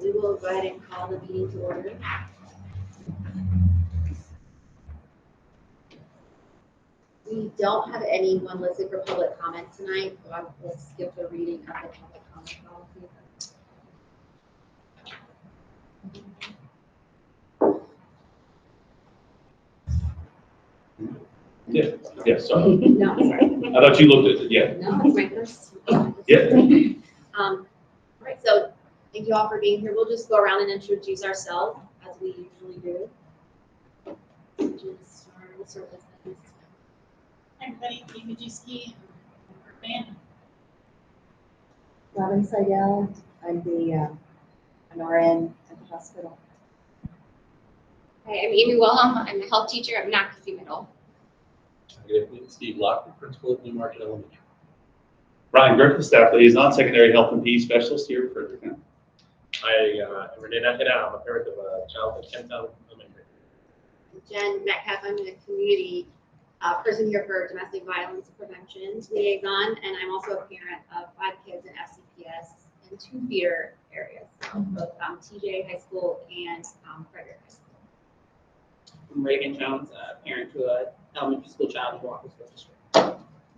We will go ahead and call the meeting to order. We don't have anyone listed for public comment tonight, so I will skip the reading of the public comment policy. Yeah, sorry. No, sorry. I thought you looked at it, yeah. No, it's my first. Yeah. All right, so thank you all for being here. We'll just go around and introduce ourselves as we usually do. Just start with this. Hi everybody, Lee Majewski, fan. Robin Seidel, I'm an RN at the hospital. Hi, I'm Amy Willem. I'm a health teacher at Monocacy Middle. Good evening, Steve Lockwood, principal at Newmarket Elementary. Ryan Griffith, staff liaison, secondary health and PE specialist here at Frederick County. I am Renee Nakada. I'm a parent of a child at Kenttown Elementary. Jen Metcalf, I'm a community person here for domestic violence prevention liaison, and I'm also a parent of 5 kids in FCPS in 2 feeder areas, so both TJ High School and Frederick High School. I'm Reagan Jones, parent to an elementary school child in Walker School District.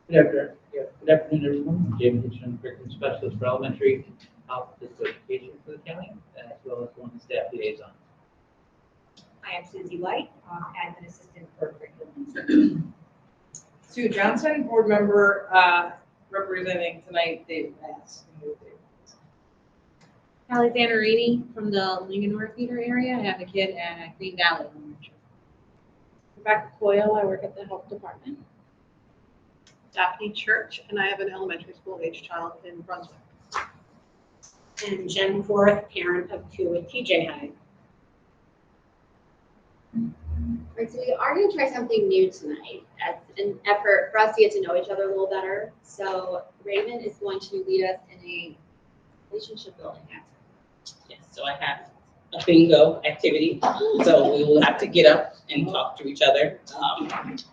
Good afternoon, everyone. I'm James Hitchens, curriculum specialist for elementary health physical education for the county, as well as one of the staff liaison. I am Susie White, admin assistant for curriculum. Sue Johnson, board member, representing tonight Dave Bass. Alexander Rainey from the Linganore Theater area. I have a kid at Green Valley Elementary. Rebecca Coyle, I work at the health department. Daphne Church, and I have an elementary school age child in Brunswick. And Jen Forth, parent of 2 at TJ High. All right, so we are going to try something new tonight as an effort for us to get to know each other a little better. So Raven is going to lead us in a relationship building activity. Yes, so I have a bingo activity. So we will have to get up and talk to each other.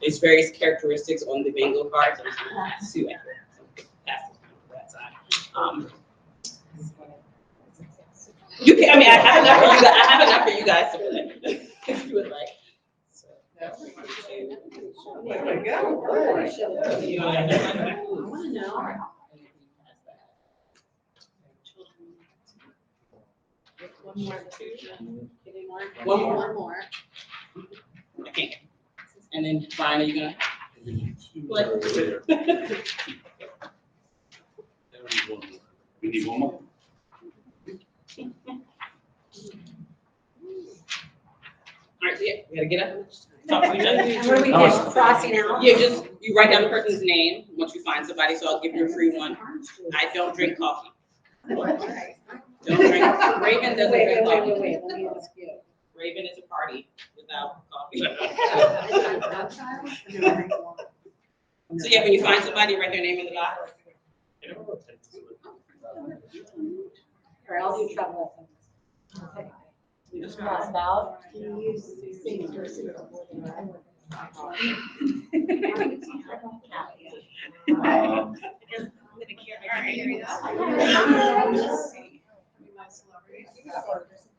There's various characteristics on the bingo cards. I'm just going to ask Sue after. So pass this to that side. You can, I mean, I have enough for you guys. I have enough for you guys to play. If you would like. So, There we go. you know, I want to know. One more. Getting more. One more. can't. And then finally, you're gonna. We need one more. All right, so yeah, we gotta get up. Talk to each other. And what are we doing, crossing out? Yeah, just, you write down the person's name once you find somebody, so I'll give you a free one. I don't drink coffee. Don't drink, Raven doesn't drink coffee. Wait, let me ask you. Raven is a party without coffee. So yeah, when you find somebody, write their name in the box. All right, I'll do trouble. Okay. We just crossed out. Can you use things versus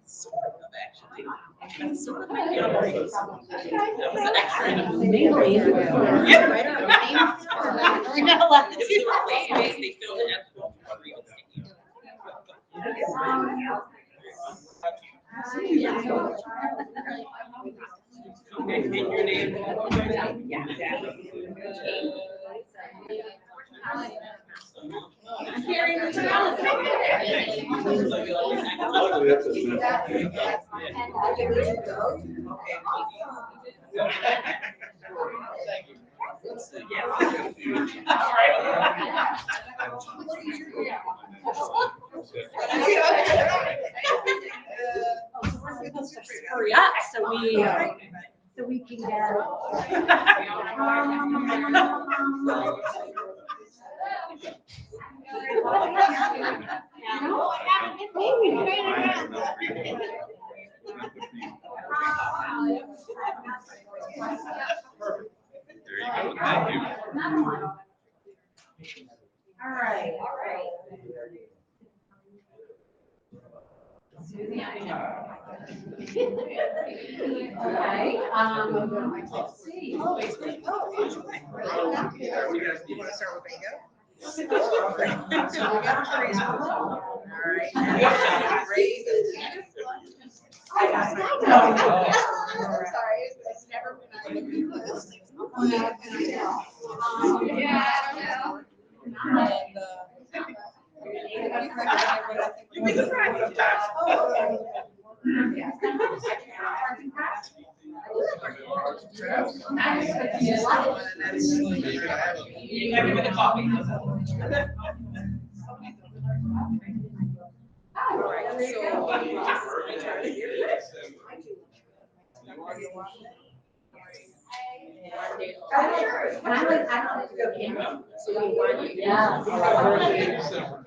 Sort of, actually. Sort of my favorite. That was an extra in a movie. Yeah, right on. We're not allowed to do that. They filmed it at the Baltimore Real Estate. Okay, and your name? Hurry up, so we can get. There you go. Thank you. All right. Okay, let's see. You want to start with bingo? So we got trees. All right. Raise it. Sorry, it's never been on the list. Yeah, I don't know. You make it right sometimes. You got to give it a coffee. All right, so.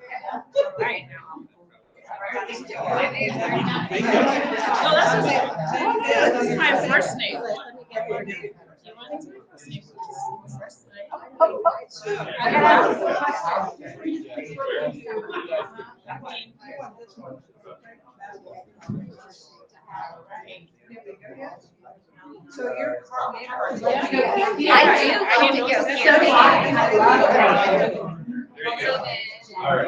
No, that's okay. This is my first name. I have a So your car. I do want to go here. So do I love it. All right.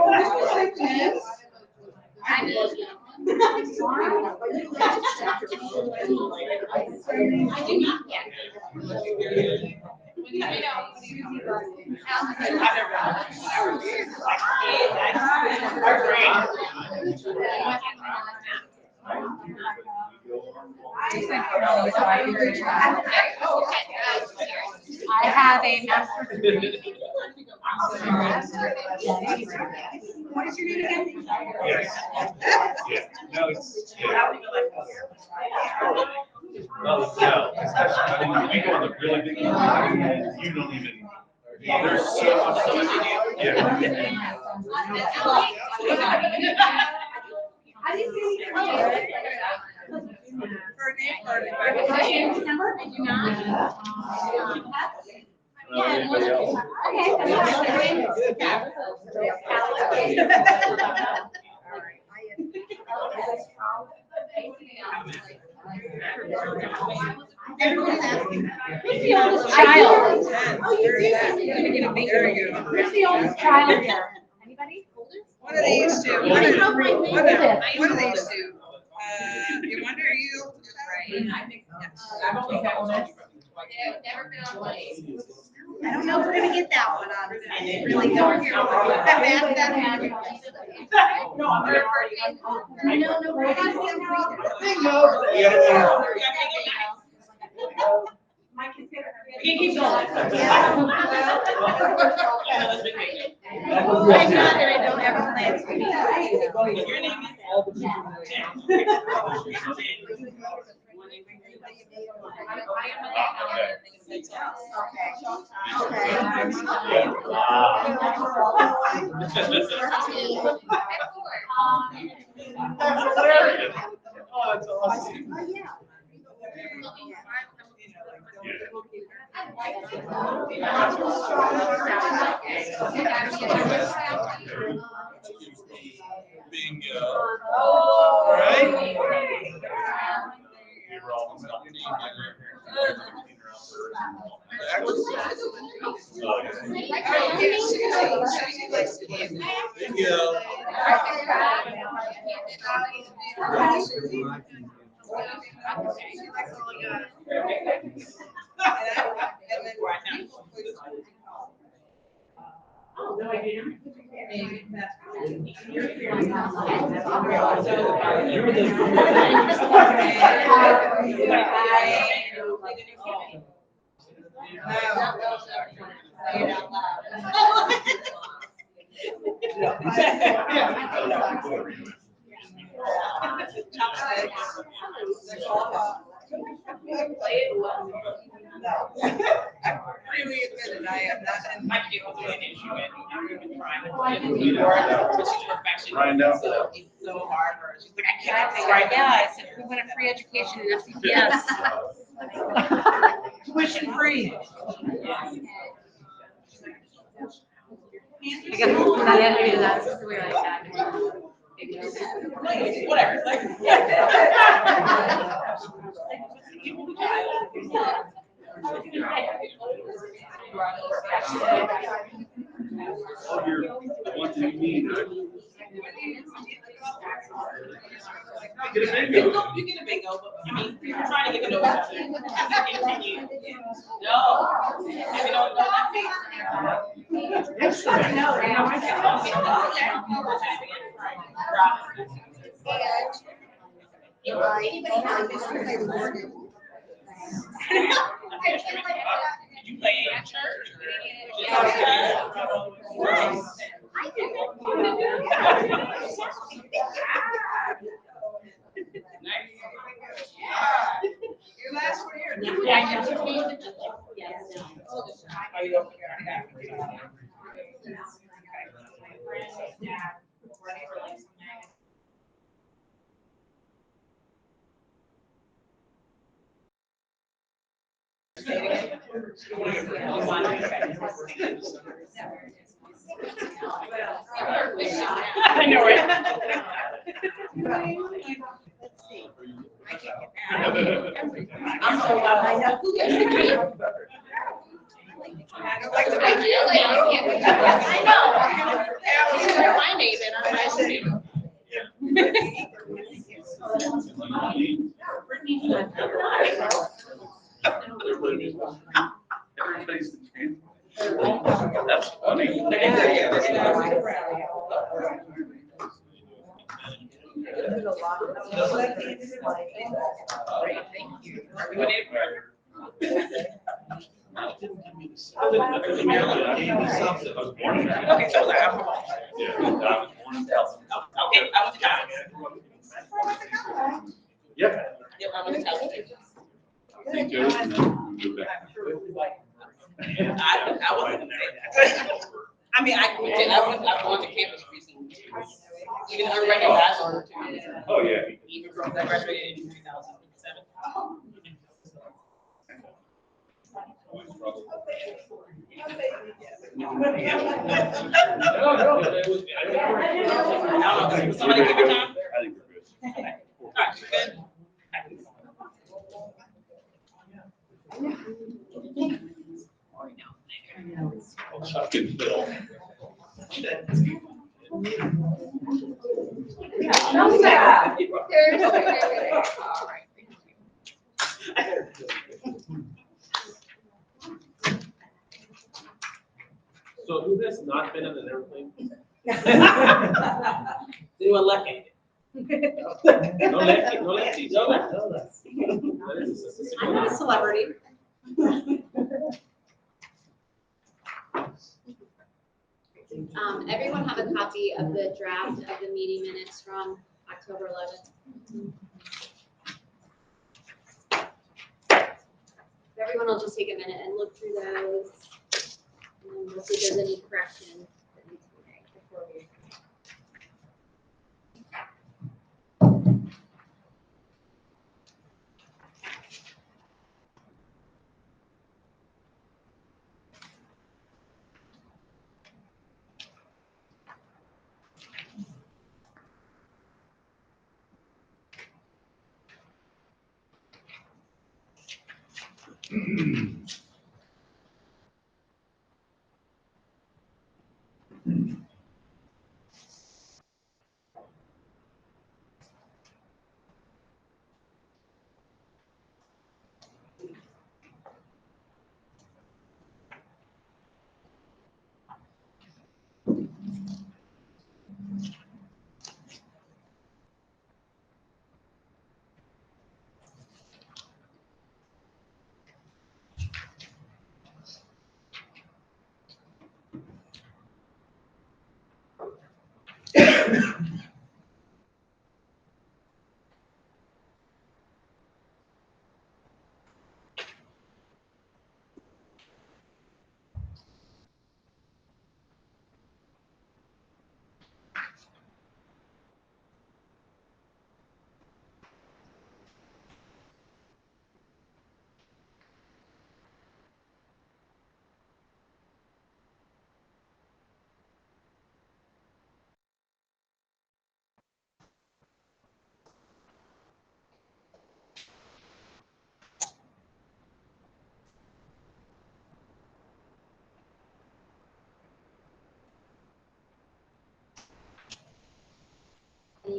I mean, I do not yet. I have a master's degree. What is your name again? Yes. Yeah. No, it's. Yeah. Well, no, especially when we go on the really big ones, you don't even, there's so much stuff. Yeah. Anybody else? Everybody's asking. Who's the oldest child? Oh, you did. There you go. Who's the oldest child here? Anybody? What are they used to? What are they used to? You wonder, are you? I've only had one. Never been on one. I don't know if we're gonna get that one on. I really don't hear. That bad. No, I'm very No, we're not. We can keep going. I'm not that I don't have plans for you. Your name is? Oh, it's awesome. Bingo. Oh. Right? We were almost up to Bingo. Really admitted I am not. My kid was doing an issue and I'm gonna try to. But she's perfection. Right now. So it's so hard for her. She's like, I can't think right now. I said, we want a free education in FCPS. Tuition free. I guess that's it. Maybe that's the way I said. Whatever, like. All your, the ones that you need. Get a bingo. You get a bingo, but I mean, you're trying to get to know each other. Continue. No. If you don't know that means. I should know now. I Anybody have Mr. Clay Morgan? You play in church? Your last one here. Are you over here? I know it. I'm so glad I know who gets the key. I know. My name and I'm my name. Everybody's the champion. That's funny. Thank you. Are we doing it? I was born in that. Okay, so like, I'm. Yeah, I was born in Dallas. Okay, I was a child. Yeah. Yep, I was a child. St. Joe's and then we moved back. I wasn't gonna say that. I mean, I went on to campus recently. Even though I recognized on Oh, yeah. even from I graduated in 2007. No, it was, I don't know, somebody give it time? I think we're good. All right, good. Chuck and Phil. So who has not been in an airplane? Anyone lucky? No lefty, no lefty. No lefty. I'm not a celebrity. Everyone have a copy of the draft of the meeting minutes from October 11th. Everyone will just take a minute and look through those. And then we'll see if there's any corrections that need to be made before we.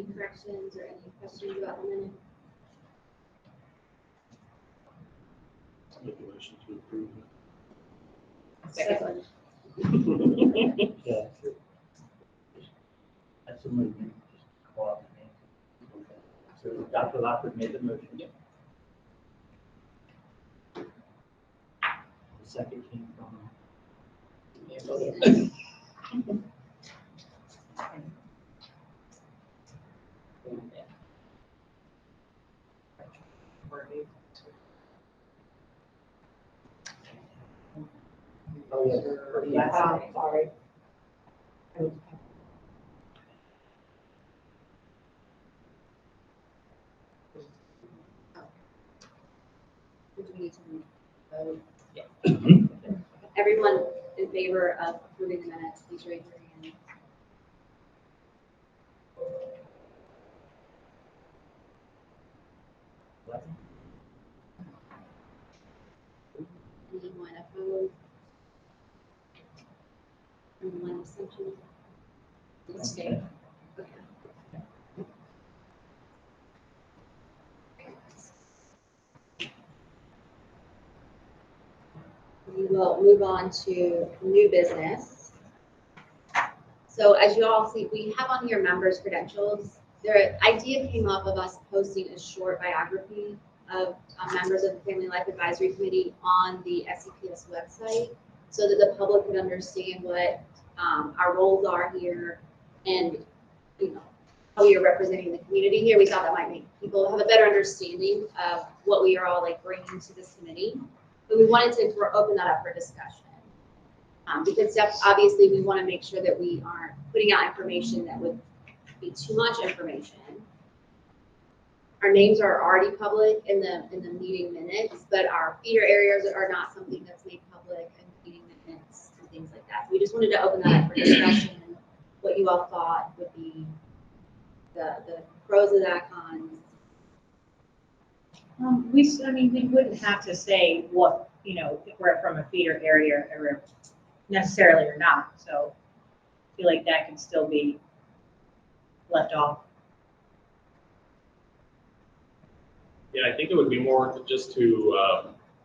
any corrections or any questions about the minute? Make a motion to approve. Second. Yeah. That's the movement. Just call out the name. Okay. So Dr. Lockwood made the motion. The second came from. Oh, yes. Sorry. Do we need to vote? Mhm. Everyone in favor of approving the minutes, please raise your hand. Anyone opposed? And one abstention? Okay. Okay. We will move on to new business. So as you all see, we have on here members' credentials. The idea came up of us posting a short biography of members of the Family Life Advisory Committee on the SCPS website so that the public could understand what our roles are here and, you know, how we are representing the community here. We thought that might make people have a better understanding of what we are all like bringing to this committee. But we wanted to open that up for discussion. Because obviously we want to make sure that we aren't putting out information that would be too much information. Our names are already public in the meeting minutes, but our feeder areas are not something that's made public in meeting minutes and things like that. So we just wanted to open that up for discussion, what you all thought would be the pros of that, cons. We wouldn't have to say what, if we're from a feeder area or necessarily or not, so I feel like that could still be left off. Yeah, I think it would be more just to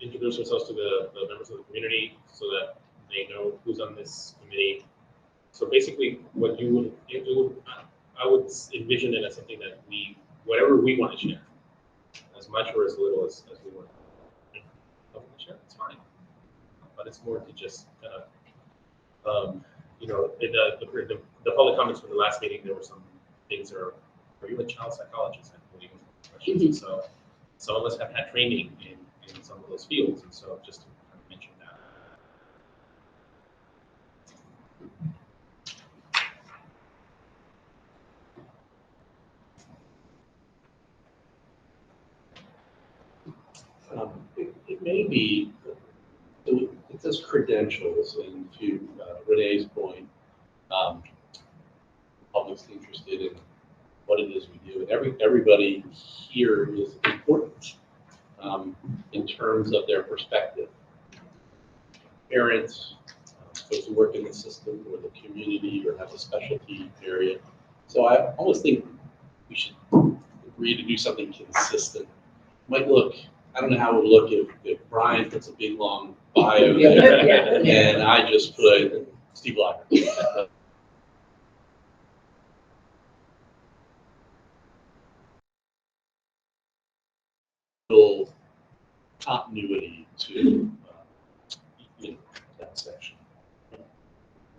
introduce ourselves to the members of the community so that they know who's on this committee. So basically, what I would envision it as something that whatever we want to share, as much or as little as we want to share, it's fine. But it's more to just kind of, in the public comments from the last meeting, there were some things that are you a child psychologist? I believe questions. And so some of us have had training in some of those fields, and so just to kind of mention that. It may be, it says credentials, and to Renee's point, the public's interested in what it is we do, and everybody here is important in terms of their perspective. Parents, folks who work in the system or the community or have a specialty area. So I almost think we should agree to do something consistent. Might look, I don't know how it would look if Brian puts a big long bio there and I just put Steve Locker. Little continuity to that section.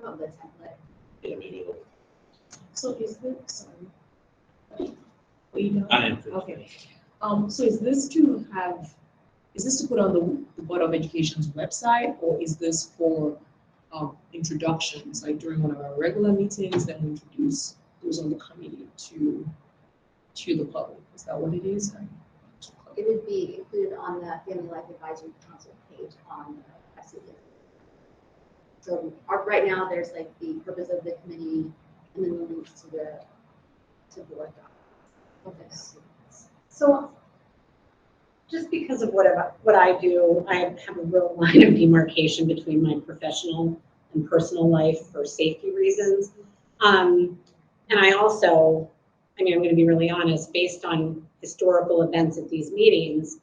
Oh, the template. Yeah, maybe a little. So is this, sorry. I am. Okay. So is this to put on the Board of Education's website, or is this for introductions, like during one of our regular meetings, then we introduce those on the committee to the public? Is that what it is? It would be included on the Family Life Advisory Council page on the SCPS. So right now, there's like the purpose of the committee and then the links to board docs. Okay. So just because of what I do, I have a real line of demarcation between my professional and personal life for safety reasons. And I also I mean, I'm gonna be really honest, based on historical events at these meetings,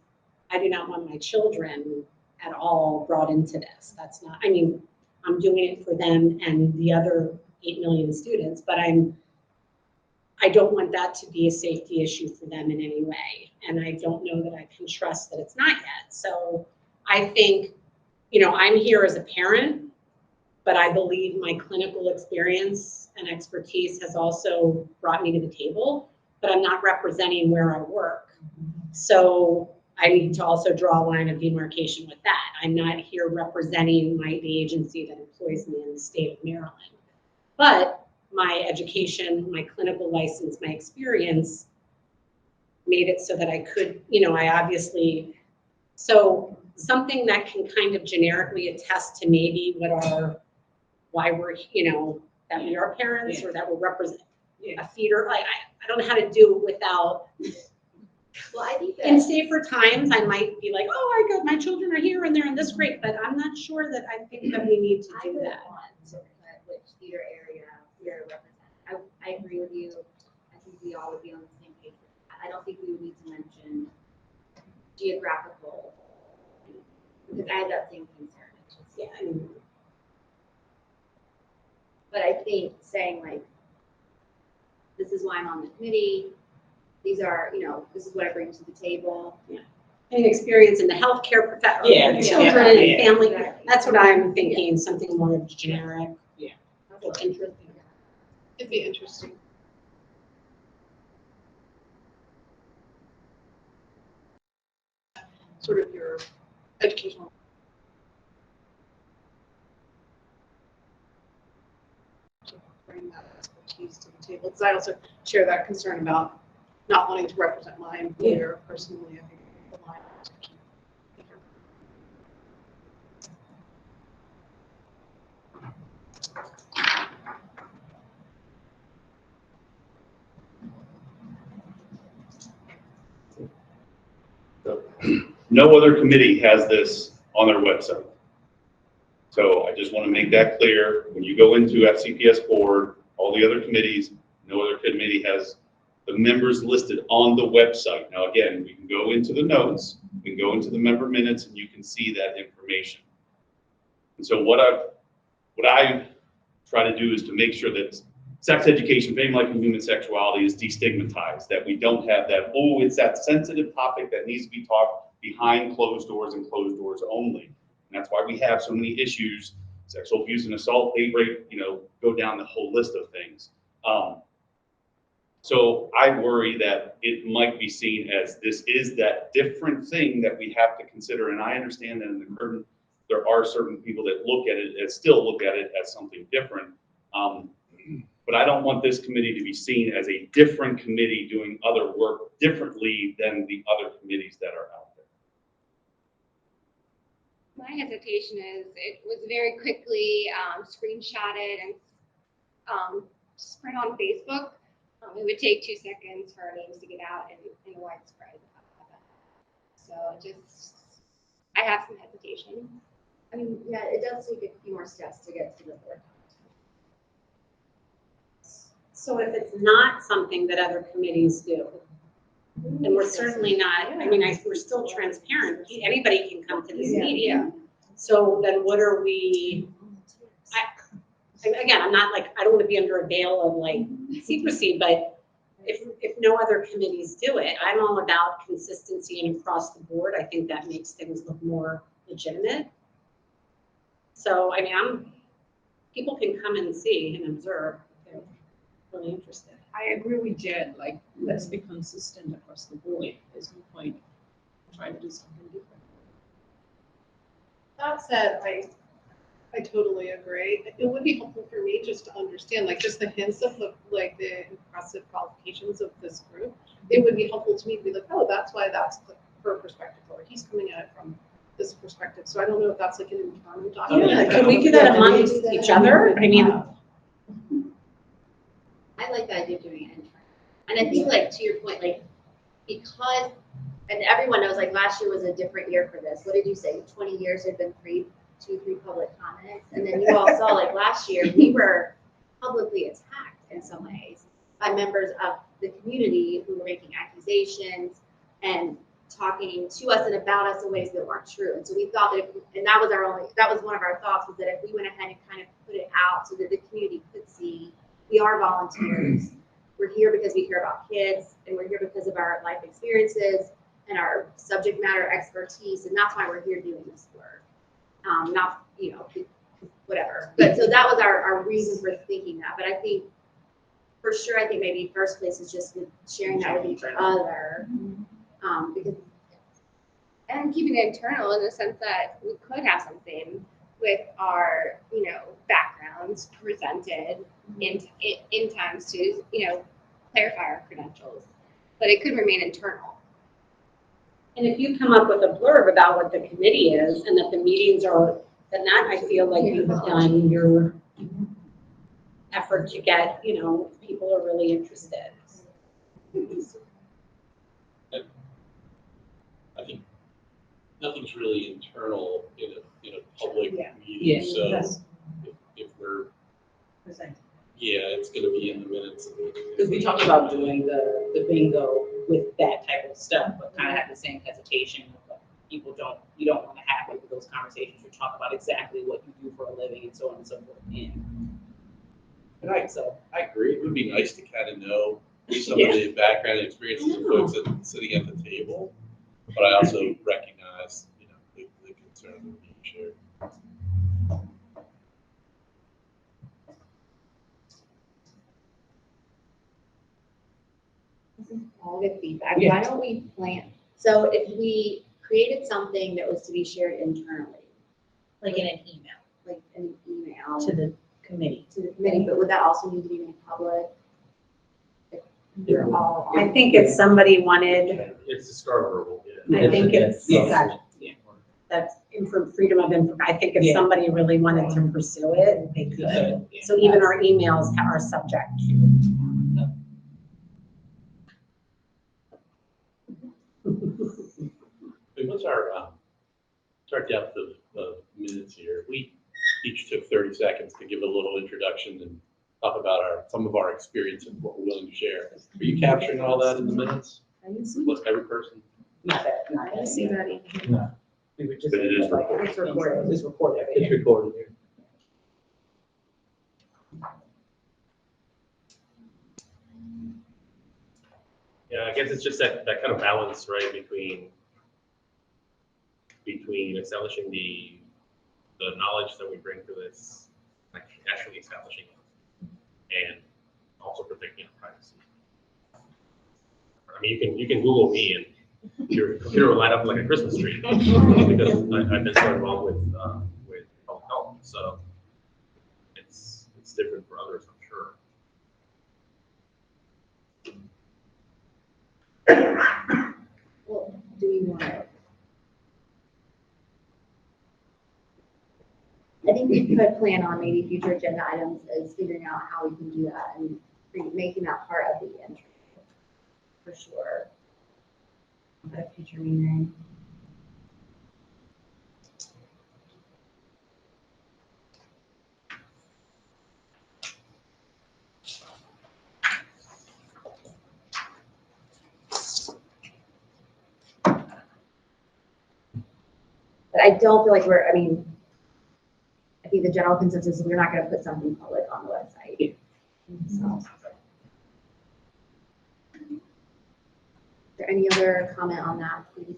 I do not want my children at all brought into this. That's not, I mean, I'm doing it for them and the other 8 million students, but I don't want that to be a safety issue for them in any way. And I don't know that I can trust that it's not yet. So I think, you know, I'm here as a parent, but I believe my clinical experience and expertise has also brought me to the table, but I'm not representing where I work. So I need to also draw a line of demarcation with that. I'm not here representing the agency that employs me in the state of Maryland. But my education, my clinical license, my experience made it so that I could, you know, I obviously, so something that can kind of generically attest to maybe why we're, you know, that we are parents or that we're represent a feeder. I don't know how to do it without. Well, I think that. In safer times, I might be like, oh, my children are here and they're in this grade, but I'm not sure that I think that we need to I do would that. want to put which theater area we are representing. I agree with you. I think we all would be on the same page with that. I don't think we would need to mention geographical, because I had that same concern. It's just, Yeah, I mean, but I think saying like, this is why I'm on the committee. These are, you know, this is what I bring to the table. any experience in the healthcare profession, Yeah, children yeah, and yeah. family. Exactly. That's what I'm thinking, something more generic. Yeah. Or interesting. It'd be interesting. Sort of your educational. To bring that expertise to the table, because I also share that concern about not wanting to represent my employer personally. I think the line to keep. No other committee has this on their website. So I just want to make that clear. When you go into FCPS board, all the other committees, no other committee has the members listed on the website. Now, again, we can go into the notes, we can go into the member minutes, and you can see that information. And so what I try to do is to make sure that sex education, family life, and human sexuality is destigmatized, that we don't have that, oh, it's that sensitive topic that needs to be taught behind closed doors and closed doors only. And that's why we have so many issues, sexual abuse and assault, date rape, go down the whole list of things. So I worry that it might be seen as this is that different thing that we have to consider. And I understand that in the current, there are certain people that look at it and still look at it as something different. But I don't want this committee to be seen as a different committee doing other work differently than the other committees that are out there. My hesitation is it was very quickly screenshotted and spread on Facebook. It would take 2 seconds for our names to get out in widespread. So I have some hesitation. I mean, yeah, it does take a few more steps to get to the board. So if it's not something that other committees do, then we're certainly not, we're still transparent. Anybody can come to this meeting. So then what are we, again, I'm not like, I don't want to be under a veil of like secrecy, but if no other committees do it, I'm all about consistency and across the board. I think that makes things look more legitimate. So, people can come and see and observe if they're really interested. I agree with Jen, like, let's be consistent across the board. There's no point trying to do something different. That said, I totally agree. It would be helpful for me just to understand, like, just the hints of the impressive qualifications of this group. It would be helpful to me to be like, oh, that's why that's her perspective, or he's coming at it from this perspective. So I don't know if that's like an internal document. Yeah, can we do that amongst each other? I like the idea of doing it internally. And I think, like, to your point, like, because, and everyone knows, like, last year was a different year for this. What did you say? 20 years had been free public comments. And then you all saw, like, last year, we were publicly attacked in some ways by members of the community who were making accusations and talking to us and about us in ways that weren't true. And so we thought that, and that was one of our thoughts, was that if we went ahead and kind of put it out so that the community could see, we are volunteers. We're here because we care about kids, and we're here because of our life experiences and our subject matter expertise, and that's why we're here doing this work. Not, whatever. But so that was our reason for thinking that. But I think, for sure, I think maybe first place is just with sharing that with each other. Because, And keeping it internal in the sense that we could have something with our, backgrounds presented in times to, clarify our credentials. But it could remain internal. And if you come up with a blurb about what the committee is and that the meetings are, then that I feel like you've done your effort to get, people are really interested. I think nothing's really internal in a public Yeah. meeting, so Yes. if we're, Present. yeah, it's gonna be in the minutes. Because we talked about doing the bingo with that type of stuff, but kind of had the same hesitation. But you don't want to have like those conversations or talk about exactly what you do for a living and so on and so forth. And I agree, it would be nice to kind of know some of the background and experiences of folks that are sitting at the table, but I also recognize, the concern that being shared. all good feedback. Yeah. Why don't we plan? So if we created something that was to be shared internally, Like in an email like an email to the committee. to the committee, but would that also need to be made public? If we're all on- I think if somebody wanted, It's a start verbal, I think it's, Yeah. that's freedom of information. I think if Yeah. somebody really wanted to pursue it, they could. So even our emails are subject to. Hey, what's our depth of minutes here? We each took 30 seconds to give a little introduction and talk about some of our experience and what we're willing to share. Are you capturing all that in the minutes? Look, every person? Not that. I didn't see that either. No. We were just But it is like, it's recorded. It's recorded. It's recorded here. Yeah, I guess it's just that kind of balance, right, between establishing the knowledge that we bring to this, like actually establishing it, and also protecting our privacy. I mean, you can Google me and your computer will light up like a Christmas tree because I've been so involved with public health, so it's different for others, I'm sure. Well, do we want to? I think we could plan on maybe future agenda items as figuring out how we can do that and making that part of the entry, for sure. At a future meeting. But I don't feel like I think the general consensus is we're not gonna put something public on the website. So. Is there any other comment on that, please?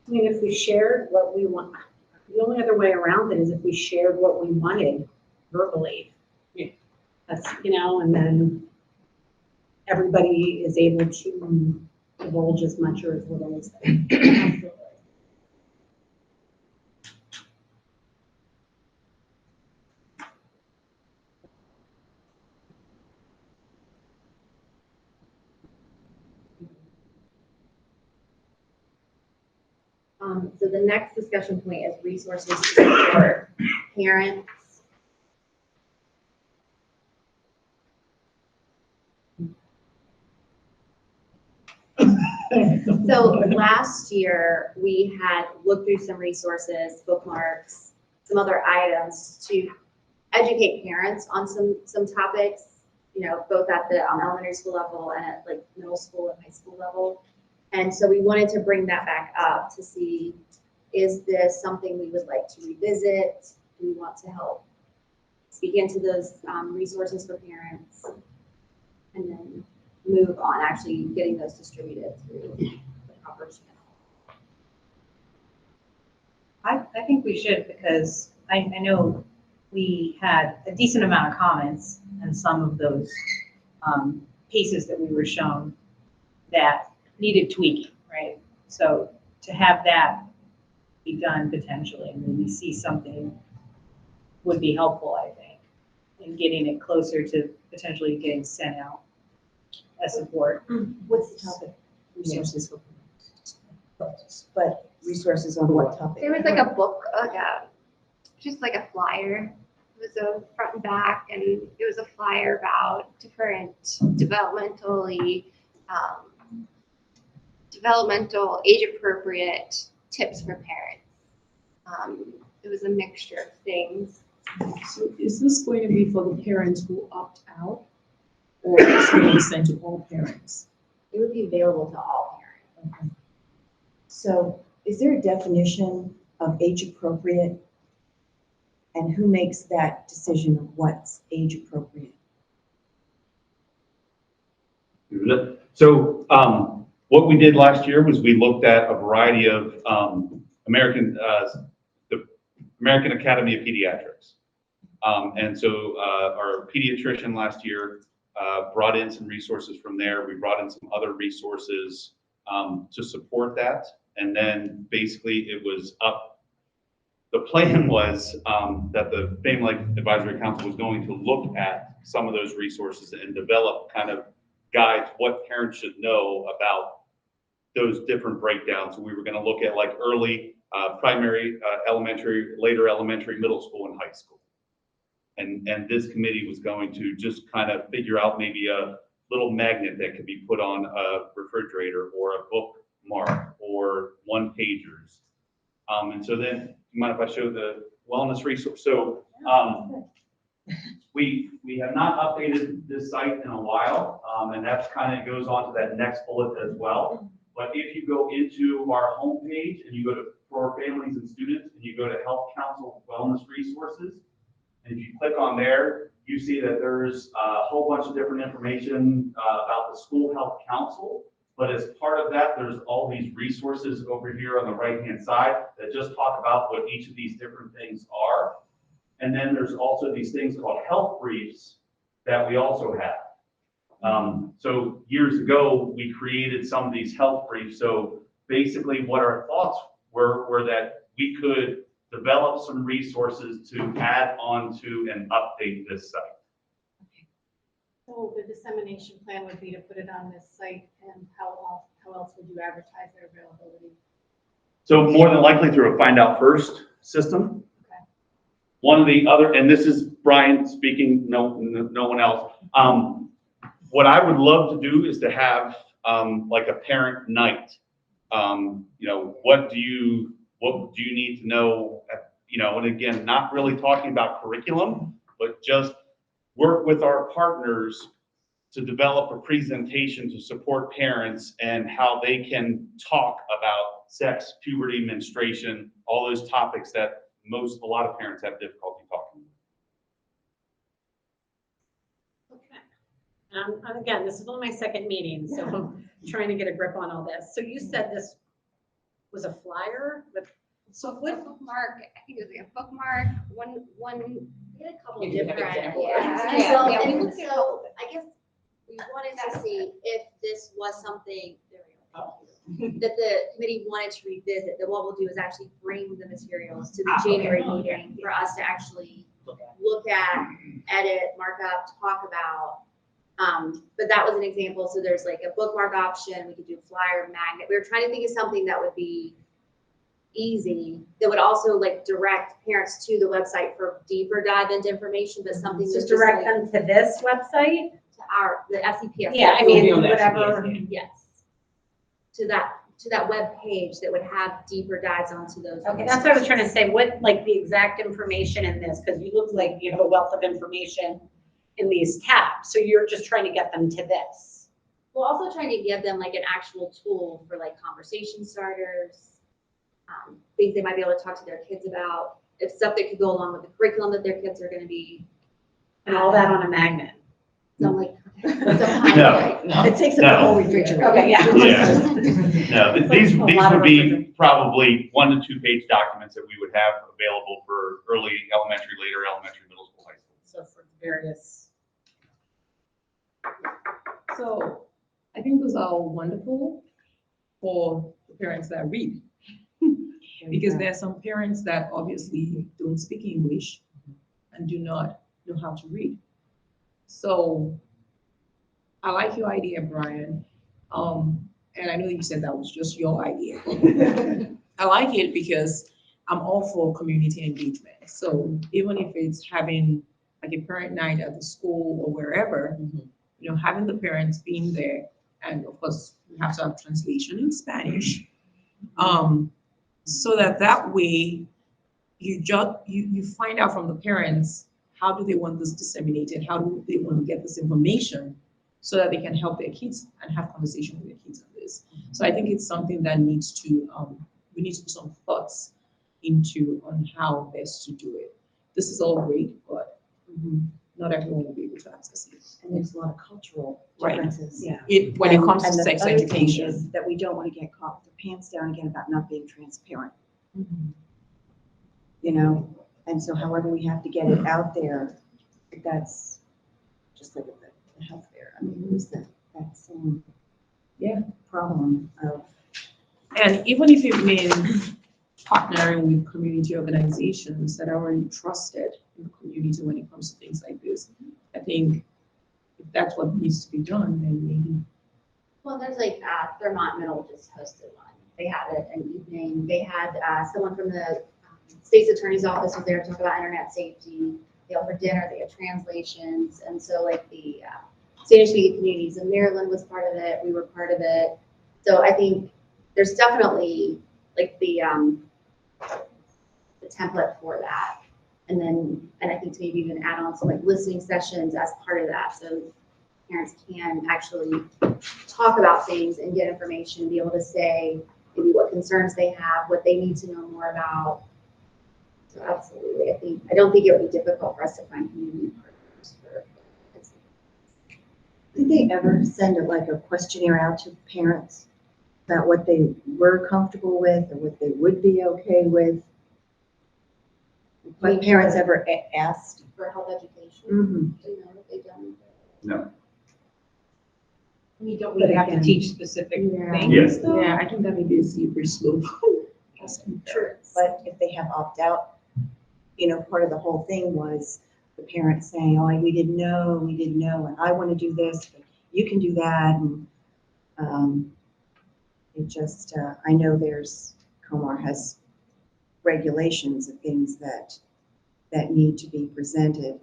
I mean, if we shared what we want, the only other way around it is if we shared what we wanted verbally. Yeah. That's, and then everybody is able to divulge as much or as little as they. So the next discussion point is resources to support parents. So last year, we had looked through some resources, bookmarks, some other items to educate parents on some topics both at the elementary school level and at like middle school and high school level. And so we wanted to bring that back up to see, is this something we would like to revisit? Do we want to help speak into those resources for parents? And then move on actually getting those distributed through the proper channel. I think we should, because I know we had a decent amount of comments and some of those pieces that we were shown that needed tweaking, right? So to have that be done potentially and maybe see something would be helpful, I think, in getting it closer to potentially getting sent out as support. What's the topic? Resources for. But resources on what topic? There was like a book, just like a flyer. It was a front and back, and it was a flyer about different developmental age-appropriate tips for parents. It was a mixture of things. So is this going to be for the parents who opt out? Or is it going to be sent to all parents? It would be available to all parents. Okay. So is there a definition of age appropriate? And who makes that decision of what's age appropriate? So what we did last year was we looked at a variety of the American Academy of Pediatrics. And so our pediatrician last year brought in some resources from there. We brought in some other resources to support that. And then basically it was up. The plan was that the Family Life Advisory Council was going to look at some of those resources and develop kind of guides, what parents should know about those different breakdowns. So we were going to look at like early, primary, elementary, later elementary, middle school, and high school. And this committee was going to just kind of figure out maybe a little magnet that could be put on a refrigerator or a bookmark or one-pagers. And so then, you mind if I show the wellness resource? So we have not updated this site in a while, and that's kind of goes on to that next bullet as well. But if you go into our homepage and you go to for families and students and you go to Health Council Wellness Resources, and if you click on there, you see that there's a whole bunch of different information about the School Health Council. But as part of that, there's all these resources over here on the right-hand side that just talk about what each of these different things are. And then there's also these things called health briefs that we also have. So years ago, we created some of these health briefs. So basically what our thoughts were that we could develop some resources to add on to and update this site. So the dissemination plan would be to put it on this site, and how else would you advertise their availability? So more than likely through a Find Out First system. Okay. One of the other, and this is Brian speaking, no one else. What I would love to do is to have like a parent night. What do you need to know? And again, not really talking about curriculum, but just work with our partners to develop a presentation to support parents and how they can talk about sex, puberty, menstruation, all those topics that a lot of parents have difficulty talking about. Okay. And again, this is only my second meeting, so I'm trying to get a grip on all this. So you said this was a flyer with, so what? Bookmark, I think it was like a bookmark, one. We had a couple You of did have different. examples. So I guess we wanted to see if this was something, there we go, that the committee wanted to revisit. That what we'll do is actually bring the materials to the January meeting for us to actually look at, edit, mark up, talk about. But that was an example. So there's like a bookmark option. We could do a flyer, magnet. We were trying to think of something that would be easy, that would also like direct parents to the website for deeper dive into information, but something So that's just direct like them to this website? to the FCPS. Yeah, I It'll be mean, on the whatever. FCPS. Yes. To that web page that would have deeper dives onto those. Okay, that's what I was trying to say. What, like the exact information in this, because you look like you have a wealth of information in these tabs. So you're just trying to get them to this. We're also trying to give them like an actual tool for like conversation starters, things they might be able to talk to their kids about, if stuff that could go along with the curriculum that their kids are gonna be. And all that on a magnet. So like. No. It takes up the whole refrigerator. Okay, yeah. No, these A would lot of be probably 1 to 2 page documents that we would have available for early elementary, later elementary, middle school, high school. So for various. So I think those are all wonderful for the parents that read. Because there are some parents that obviously don't speak English and do not know how to read. So I like your idea, Brian. And I know you said that was just your idea. I like it because I'm all for community engagement. So even if it's having like a parent night at the school or wherever, you know, having the parents being there, and of course we have to have translation in Spanish, so that way you find out from the parents, how do they want this disseminated? How do they want to get this information so that they can help their kids and have conversation with their kids on this? So I think it's something that needs to, we need to put some thoughts into on how best to do it. This is all great, but not everyone will be able to access it. And there's a lot of cultural Right. differences. Yeah. When it comes to And the sex other thing education. is that we don't want to get caught with our pants down again about not being transparent. You know, and so however we have to get it out there, that's just like with the health fair. I mean, there's that same problem of. And even if it means partnering with community organizations that are already trusted in the community when it comes to things like this, I think if that's what needs to be done, then maybe. Well, there's like Vermont Middle just hosted one. They had an evening. They had someone from the state's attorney's office was there to talk about internet safety. They offered dinner. They had translations, and so like the Spanish-speaking communities in Maryland was part of it. We were part of it. So I think there's definitely like the template for that, and I think to maybe even add on some like listening sessions as part of that, so parents can actually talk about things and get information, be able to say maybe what concerns they have, what they need to know more about. So absolutely, I don't think it would be difficult for us to find community partners for kids. Did they ever send like a questionnaire out to parents about what they were comfortable with or what they would be okay with? What parents ever asked? For health education, do you know what they've done? No. We don't, we have to teach specific things Yes. though? Yeah, I think that may be a slippery slope. Sure, but if they have opt-out, you know, part of the whole thing was the parents saying, oh, we didn't know, and I want to do this, but you can do that, and it just, I know Comar has regulations of things that need to be presented.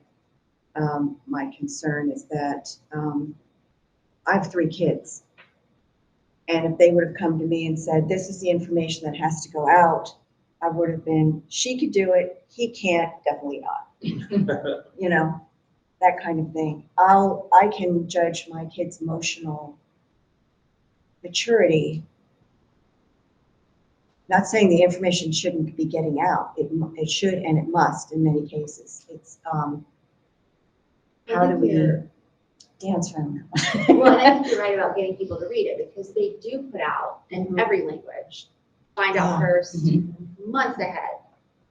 My concern is that I have 3 kids. And if they would have come to me and said, this is the information that has to go out, I would have been, she could do it, he can't, definitely not. You know, that kind of thing. I can judge my kid's emotional maturity. Not saying the information shouldn't be getting out. It should and it must in many cases. It's, how do we dance around that? Well, and I think you're right about getting people to read it, because they do put out in every language, find out first, months ahead.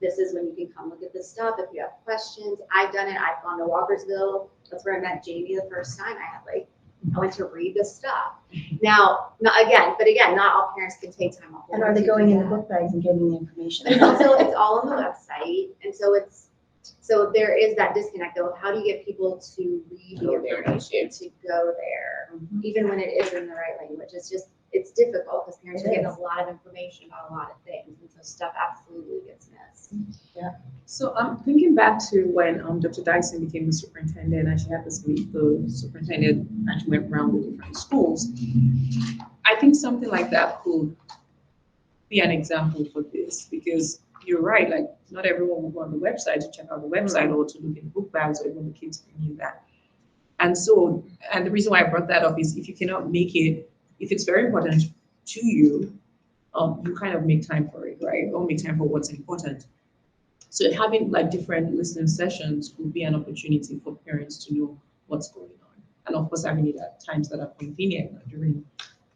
This is when you can come look at this stuff. If you have questions, I've done it. I've gone to Walkersville. That's where I met Jamie the first time. I went to read this stuff. Now, not all parents can take time off. And are they going in the book bags and getting the information? But it's also, it's all on the website. And so there is that disconnect though, of how do you get people to read the information, to go there, even when it is in the right language. It's difficult because parents are getting a lot of information about a lot of things, and so stuff absolutely gets missed. Yeah. So I'm thinking back to when Dr. Dyson became the superintendent, and she had this week, the superintendent actually went around the different schools. I think something like that could be an example for this, because you're right, like not everyone will go on the website to check out the website or to look in book bags or even the kids bringing that. And so, and the reason why I brought that up is if you cannot make it, if it's very important to you, you kind of make time for it, right? Or make time for what's important. So having like different listening sessions would be an opportunity for parents to know what's going on. And of course, having it at times that are convenient, like during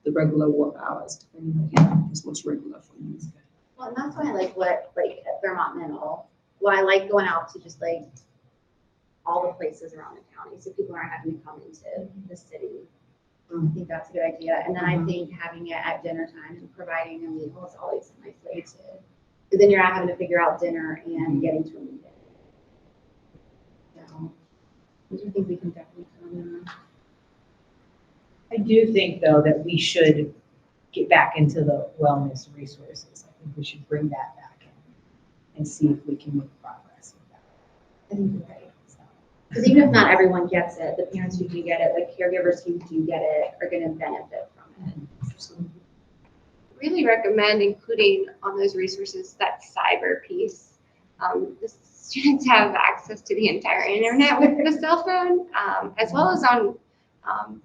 the regular work hours, depending on what's regular for you. Well, and that's why I like what, like at Fairmont Middle, why I like going out to just like all the places around the county, so people aren't having to come into the city. I think that's a good idea. And then I think having it at dinner time and providing a meal is always a nice way to, because then you're not having to figure out dinner and getting to a meeting. So, those are things we can definitely comment on. I do think, though, that we should get back into the wellness resources. I think we should bring that back in and see if we can make progress with that. I think you're right. Because even if not everyone gets it, the parents who do get it, the caregivers who do get it are going to benefit from it. Really recommend including on those resources that cyber piece. The students have access to the entire internet with the cell phone, as well as on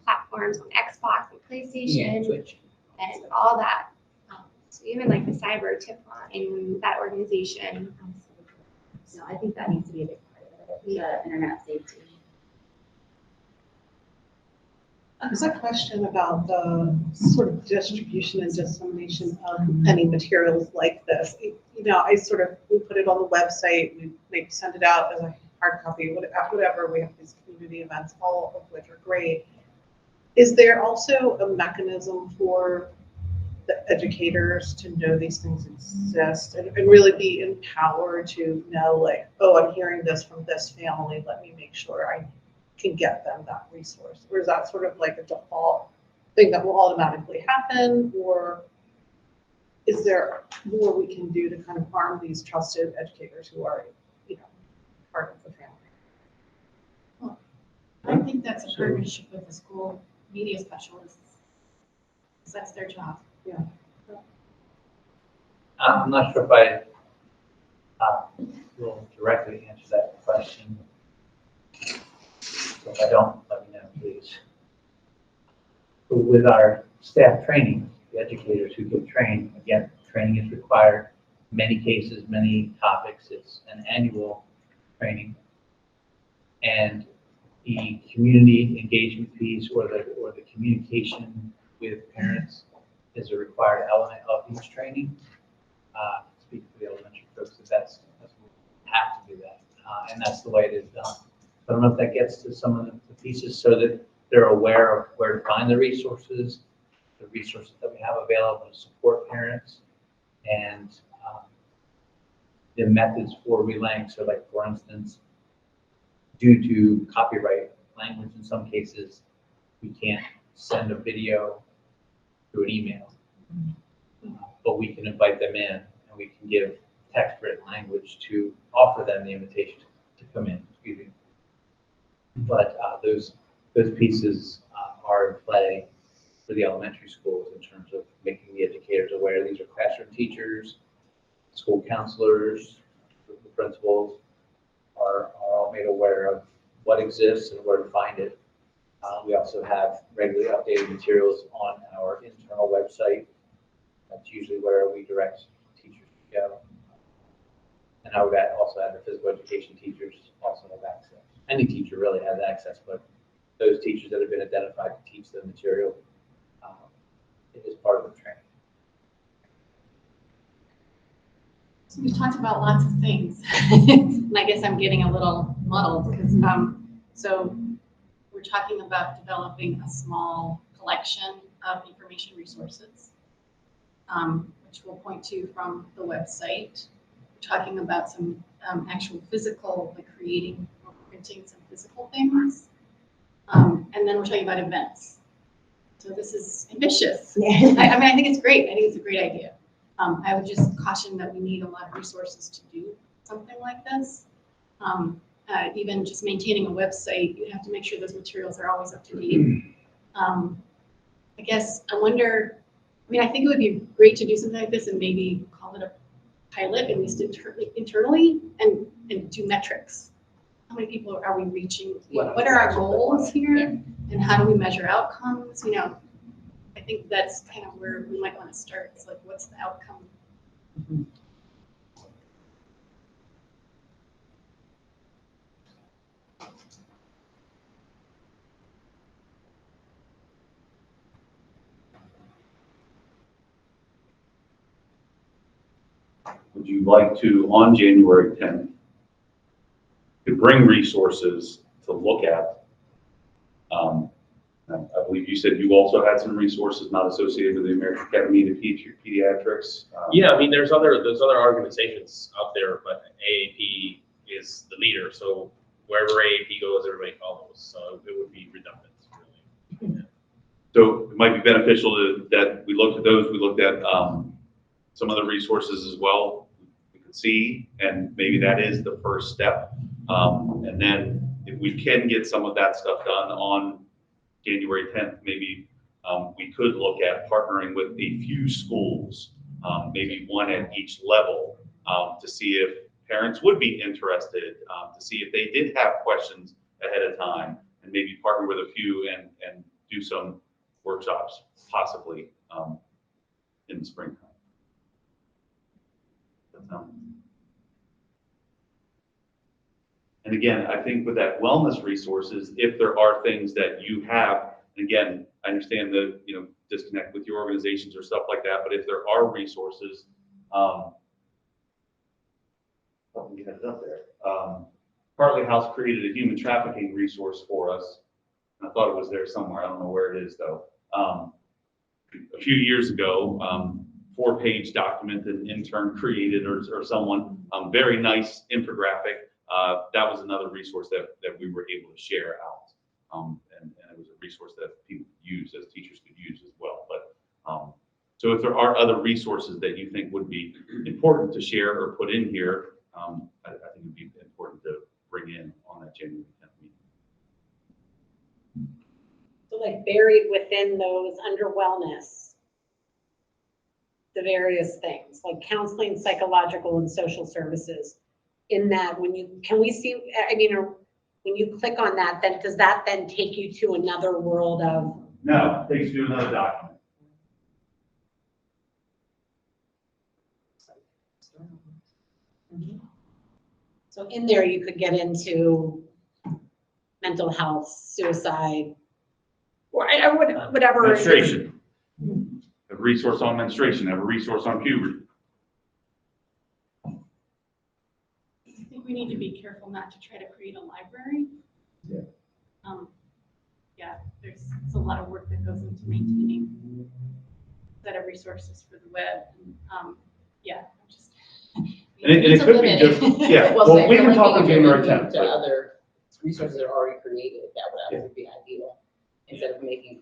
platforms on Xbox and PlayStation and all that. So even like the cyber tip line, that organization. So I think that needs to be a big part of it, the internet safety. There's a question about the sort of distribution and dissemination of any materials like this. You know, we put it on the website, we maybe send it out as a hard copy, whatever. We have these community events, all of which are great. Is there also a mechanism for the educators to know these things exist and really be empowered to know, like, oh, I'm hearing this from this family, let me make sure I can get them that resource? Or is that sort of like a default thing that will automatically happen? Or is there more we can do to kind of arm these trusted educators who are, you know, part of the family? I think that's a partnership with the school media specialists. Because that's their job. Yeah. I'm not sure if I will directly answer that question. So if I don't, let me know, please. But with our staff training, the educators who get trained, again, training is required. In many cases, many topics, it's an annual training. And the community engagement piece or the communication with parents is a required element of each training. Speaking for the elementary folks, that's what we have to do that. And that's the way it is done. I don't know if that gets to some of the pieces so that they're aware of where to find the resources that we have available to support parents, and the methods for relaying. So like, for instance, due to copyright language in some cases, we can't send a video through an email, but we can invite them in and we can give text-written language to offer them the invitation to come in, excuse me. But those pieces are in play for the elementary schools in terms of making the educators aware. These are classroom teachers, school counselors, the principals are all made aware of what exists and where to find it. We also have regularly updated materials on our internal website. That's usually where we direct teachers to go. And I would also add the physical education teachers also have access. Any teacher really has access, but those teachers that have been identified to teach the material, it is part of the training. So we've talked about lots of things. And I guess I'm getting a little muddled because, so we're talking about developing a small collection of information resources, which we'll point to from the website. We're talking about some actual physical, like creating or printing some physical things. And then we're talking about events. So this is ambitious. I mean, I think it's great. I think it's a great idea. I would just caution that we need a lot of resources to do something like this. Even just maintaining a website, you have to make sure those materials are always up to date. I guess I wonder, I mean, I think it would be great to do something like this and maybe call it a pilot, at least internally, and do metrics. how many people are we reaching? What are our goals here? And how do we measure outcomes? You know, I think that's kind of where we might want to start. It's like, what's the outcome? Would you like to, on January 10th, to bring resources to look at? I believe you said you also had some resources not associated with the American Academy of Pediatrics. Yeah, I mean, there's other organizations out there, but AAP is the leader, so wherever AAP goes, everybody follows, so it would be redundant, really. So it might be beneficial that we looked at those, we looked at some other resources as well, we could see, and maybe that is the first step. And then if we can get some of that stuff done on January 10th, maybe we could look at partnering with a few schools, maybe one at each level, to see if parents would be interested, to see if they did have questions ahead of time, and maybe partner with a few and do some workshops, possibly in the springtime. And again, I think with that wellness resources, if there are things that you have, and again, I understand the disconnect with your organizations or stuff like that, but if there are resources, we had it up there. Partly House created a human trafficking resource for us. I thought it was there somewhere. I don't know where it is though. A few years ago, 4-page document that an intern created or someone, very nice infographic. That was another resource that we were able to share out. And it was a resource that people could use, as teachers could use as well. But so if there are other resources that you think would be important to share or put in here, I think it would be important to bring in on that January 10th meeting. So like buried within those under wellness, the various things like counseling, psychological and social services. In that, can we see, I mean, when you click on that, then does that then take you to another world of? No, it takes you to another document. So in there, you could get into mental health, suicide, or whatever. Menstruation. A resource on menstruation, have a resource on puberty. I think we need to be careful not to try to create a library. Yeah. Yeah, there's a lot of work that goes into maintaining a set of resources for the web. And, yeah, I'm just. And it could be just, yeah, well, we can talk on January 10th. To other resources that are already created, that would actually be ideal, instead of making,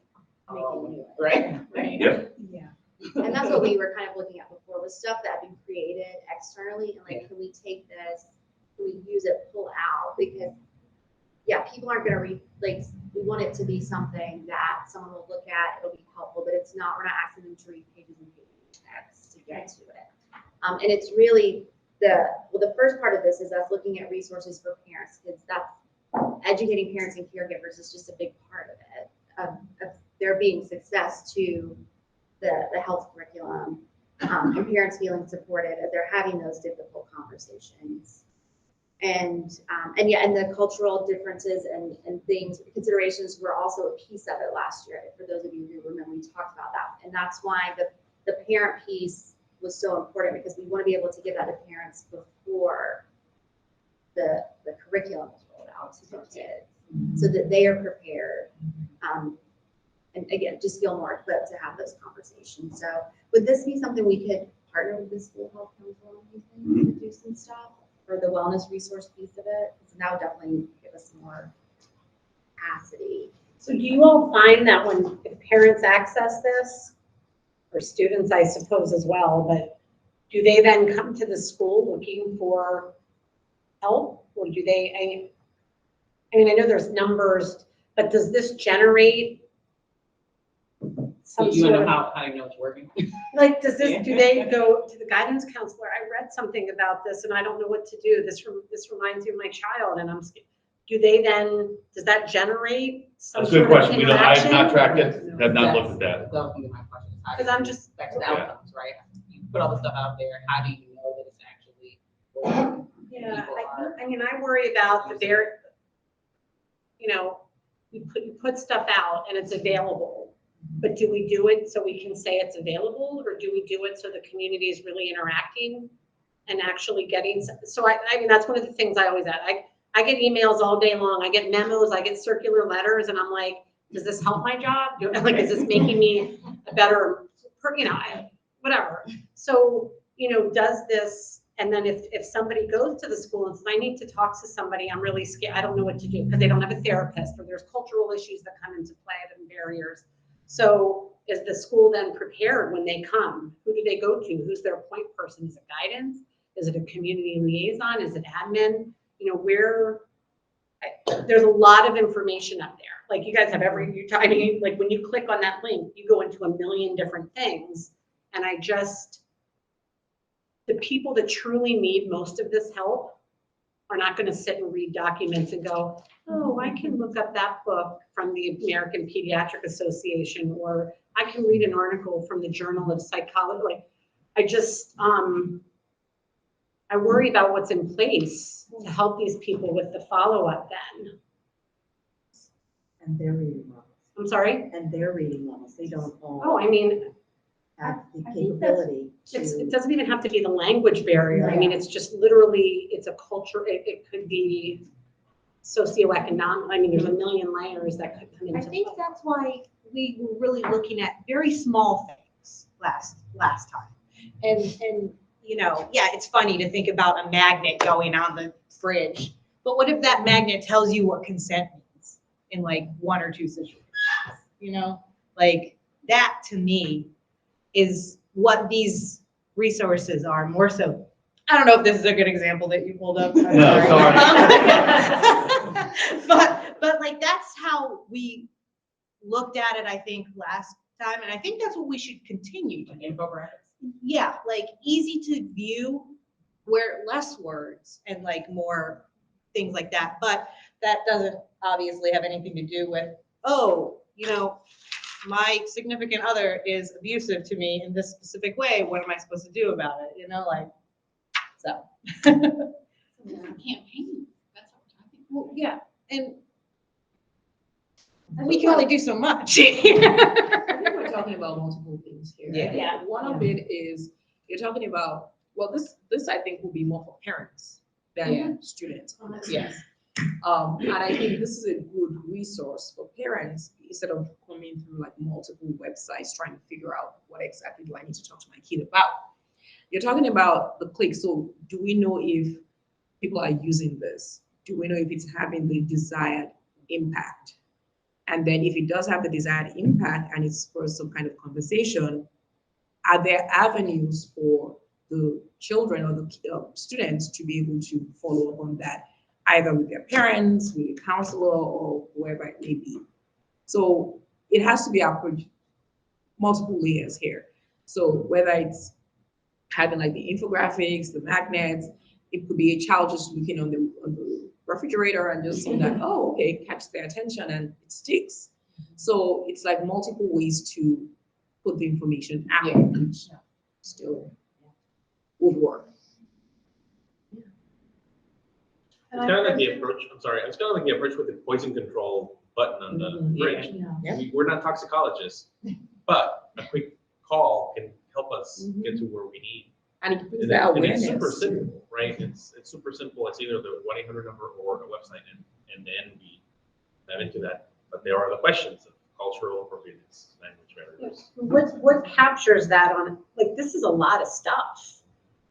right? Right. Yep. Yeah. And that's what we were kind of looking at before, was stuff that had been created externally, and like, can we take this, can we use it, pull out? Because, yeah, people aren't gonna read, like, we want it to be something that someone will look at, it'll be helpful, but it's not, we're not asking them to read pages and pages of text to get to it. And it's really the first part of this is us looking at resources for parents, because that's educating parents and caregivers is just a big part of it, of there being success to the health curriculum, and parents feeling supported as they're having those difficult conversations. And the cultural differences and things, considerations were also a piece of it last year. For those of you who remember, we talked about that. And that's why the parent piece was so important, because we want to be able to give that to parents before the curriculum is rolled out to the kids, so that they are prepared. And again, just feel more equipped to have those conversations. So would this be something we could partner with the school health council to do some stuff for the wellness resource piece of it? Because that would definitely give us more capacity. So do you all find that if parents access this, or students, I suppose, as well, but do they then come to the school looking for help? Or do they, I mean, I know there's numbers, but does this generate some You sort know of, how you know it's working? like, do they go to the guidance counselor? I read something about this and I don't know what to do. This reminds me of my child, and do they then, does that generate some That's a good sort of question. I have not interaction? tracked it, have not looked at that. That would be my question. How do 'Cause I'm you just- affect the Yeah. outcomes, right? You put all the stuff out there, how do you know that it's actually working? Yeah, People are- I mean, I worry about the very, you know, you put stuff out and it's available, but do we do it so we can say it's available, or do we do it so the community is really interacting and actually getting, so I mean, that's one of the things I always add. I get emails all day long, I get memos, I get circular letters, and I'm like, does this help my job? Like, is this making me a better, you know, whatever. So, you know, does this, and then if somebody goes to the school and says, I need to talk to somebody, I'm really scared, I don't know what to do, because they don't have a therapist, or there's cultural issues that come into play and barriers. So is the school then prepared when they come? Who do they go to? Who's their point person? Is it guidance? Is it a community liaison? Is it admin? You know, there's a lot of information up there. Like, you guys have I mean, like, when you click on that link, you go into a million different things. And the people that truly need most of this help are not going to sit and read documents and go, oh, I can look up that book from the American Pediatric Association, or I can read an article from the Journal of Psychology. Like, I worry about what's in place to help these people with the follow-up then. And their reading levels. I'm sorry? And their reading levels, they don't Oh, all I mean, have the I think that's- capability it to. doesn't even have to be the language barrier. I mean, it's just literally, it's a culture, it could be socioeconomic. I mean, there's a million layers that could come into I play. think that's why we were really looking at very small things last time. And, you know, yeah, it's funny to think about a magnet going on the fridge, but what if that magnet tells you what consent means in like one or two situations? You know, like that to me is what these resources are more so. I don't know if this is a good example that you pulled up. I'm No, sorry. But like, that's how we looked at it, I think, last time, and I think that's what we should continue to do. Infographics. Yeah, like easy to view, where less words and like more things like that. But that doesn't obviously have anything to do with, oh, you know, my significant other is abusive to me in this specific way. What am I supposed to do about it? You know, like, so. Campaign, that's what we're talking about. Well, yeah, and we can only do so much. I think we're talking about multiple things here. Yeah. I think one of it is, you're talking about, well, this I think will be more for parents than students, honestly. Yes. And I think this is a good resource for parents, instead of coming through like multiple websites trying to figure out what exactly do I need to talk to my kid about. You're talking about the click. So do we know if people are using this? Do we know if it's having the desired impact? And then if it does have the desired impact and it spurs some kind of conversation, are there avenues for the children or the students to be able to follow up on that, either with their parents, with a counselor, or whoever it may be? So it has to be approached multiple layers here. So whether it's having like the infographics, the magnets, it could be a child just looking on the refrigerator and just seeing that, oh, okay, catch their attention and it sticks. So it's like multiple ways to put the information out, which still would work. It's kind of like the approach, I'm sorry, it's kind of like the approach with the poison control button on the fridge. We're not toxicologists, but a quick call can help us get to where we need. And it puts And that and it's super awareness. simple, right? It's super simple. It's either the 1-800 number or a website, and then we dive into that. But there are the questions of cultural appropriateness, language barriers. What captures that on, like, this is a lot of stuff.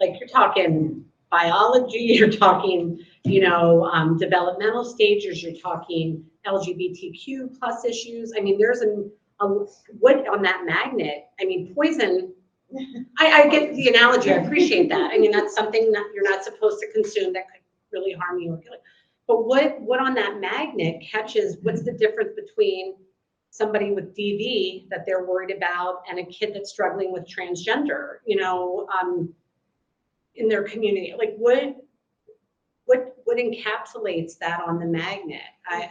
Like, you're talking biology, you're talking, you know, developmental stages, you're talking LGBTQ plus issues. I mean, there's what on that magnet, I mean, poison, I get the analogy, I appreciate that. I mean, that's something that you're not supposed to consume that could really harm you or kill you. But what on that magnet catches, what's the difference between somebody with DV that they're worried about and a kid that's struggling with transgender, you know, in their community? Like, what what encapsulates that on the magnet?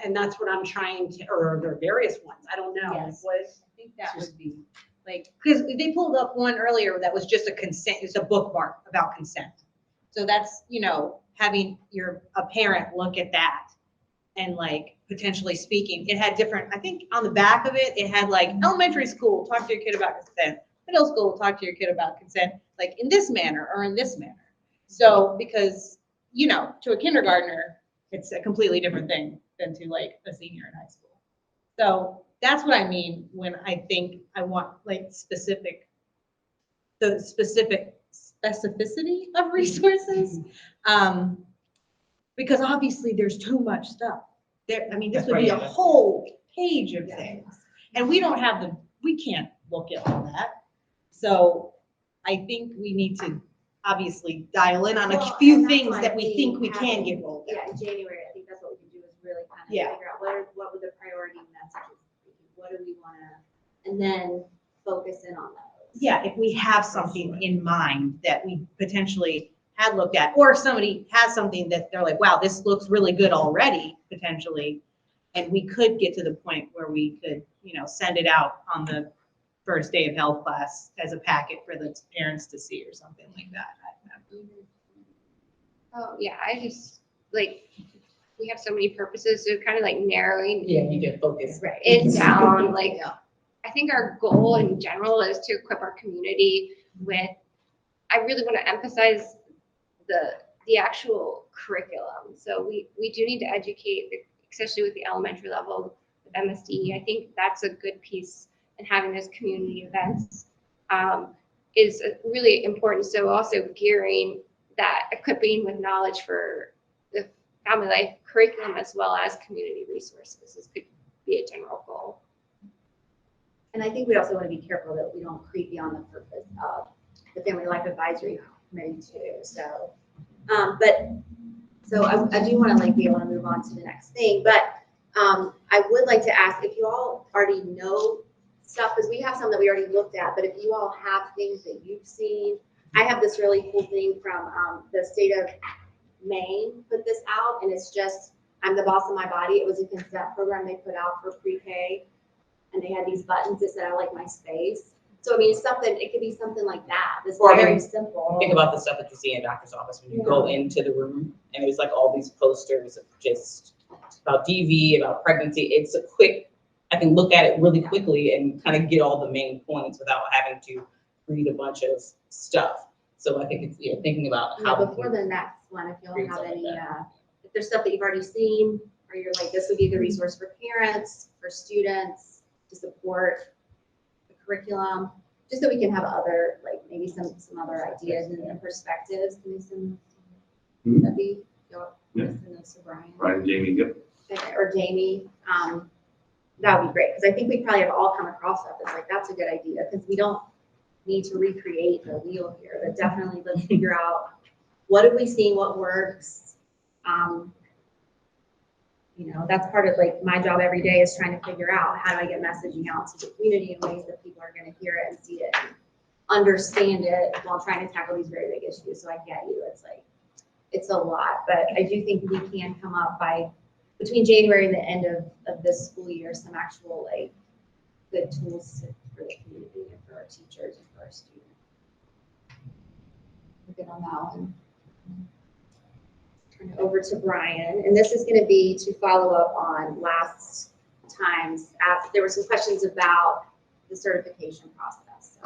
And that's what I'm trying to, or there are various ones, I don't know. Yes. What, I think that would be, like, because they pulled up one earlier that was just a consent, it's a bookmark about consent. So that's, you know, having a parent look at that and like potentially speaking. It had different, I think on the back of it, it had like elementary school, talk to your kid about consent. Middle school, talk to your kid about consent, like in this manner or in this manner. So, because, you know, to a kindergartner, it's a completely different thing than to like a senior in high school. So that's what I mean when I think I want like the specific specificity of resources. Because obviously there's too much stuff. There, I mean, this would be a whole page of things. And we don't have we can't look at all that. So I think we need to obviously dial in on a Well, few and that's things why that we think we can having- get rolled out. Yeah, in January, I think that's what we can do is really kind of Yeah. figure out what would the priority messages be? What do we want to, and then focus in on those. Yeah, if we have something in mind that we potentially had looked at, or if somebody has something that they're like, wow, this looks really good already, potentially. And we could get to the point where we could, you know, send it out on the first day of health class as a packet for the parents to see or something like that. Oh, yeah, I just, like, we have so many purposes, so kind of like narrowing Yeah, you get focused. Right. it down, like, I think our goal in general is to equip our community with, I really want to emphasize the actual curriculum. So we do need to educate, especially with the elementary level, with MSD. I think that's a good piece, and having those community events is really important. So also gearing that, equipping with knowledge for the family life curriculum as well as community resources. This could be a general goal. And I think we also want to be careful that we don't creep beyond the purpose of the Family Life Advisory Committee too. So, so I do want to like be able to move on to the next thing, but I would like to ask if you all already know stuff, because we have some that we already looked at, but if you all have things that you've seen, I have this really cool thing from the state of Maine put this out, and it's just, I'm the boss of my body. It was a consent program they put out for pre-K, and they had these buttons that said, I like my space. So I mean, it's something, it could be something like that. It's Or I very mean, simple. Think about the stuff that you see in a doctor's office when you go into the room and there's like all these posters of just about DV, about pregnancy. It's a quick, I can look at it really quickly and kind of get all the main points without having to read a bunch of stuff. So I think it's, you know, thinking about Yeah, how. before the next one, if y'all read have something any, like that. if there's stuff that you've already seen, or you're like, this would be the resource for parents, for students, to support the curriculum, just so we can have other, like, maybe some other ideas and perspectives. Can we send Mhm. that'd be, y'all Yeah. send those to Brian? Brian, Jamie, yep. Or Jamie, that would be great, because I think we probably have all come across stuff that's like, that's a good idea, because we don't need to recreate the wheel here, but definitely let's figure out what have we seen, what works. You know, that's part of like my job every day is trying to figure out how do I get messaging out to the community in ways that people are going to hear it and see it, and understand it while trying to tackle these very big issues. So I get you, it's like, it's a lot, but I do think we can come up between January and the end of this school year, some actual like good tools for the community and for our teachers and for our students. We're good on that one. Turn it over to Brian, and this is going to be to follow up on last time's. There were some questions about the certification process.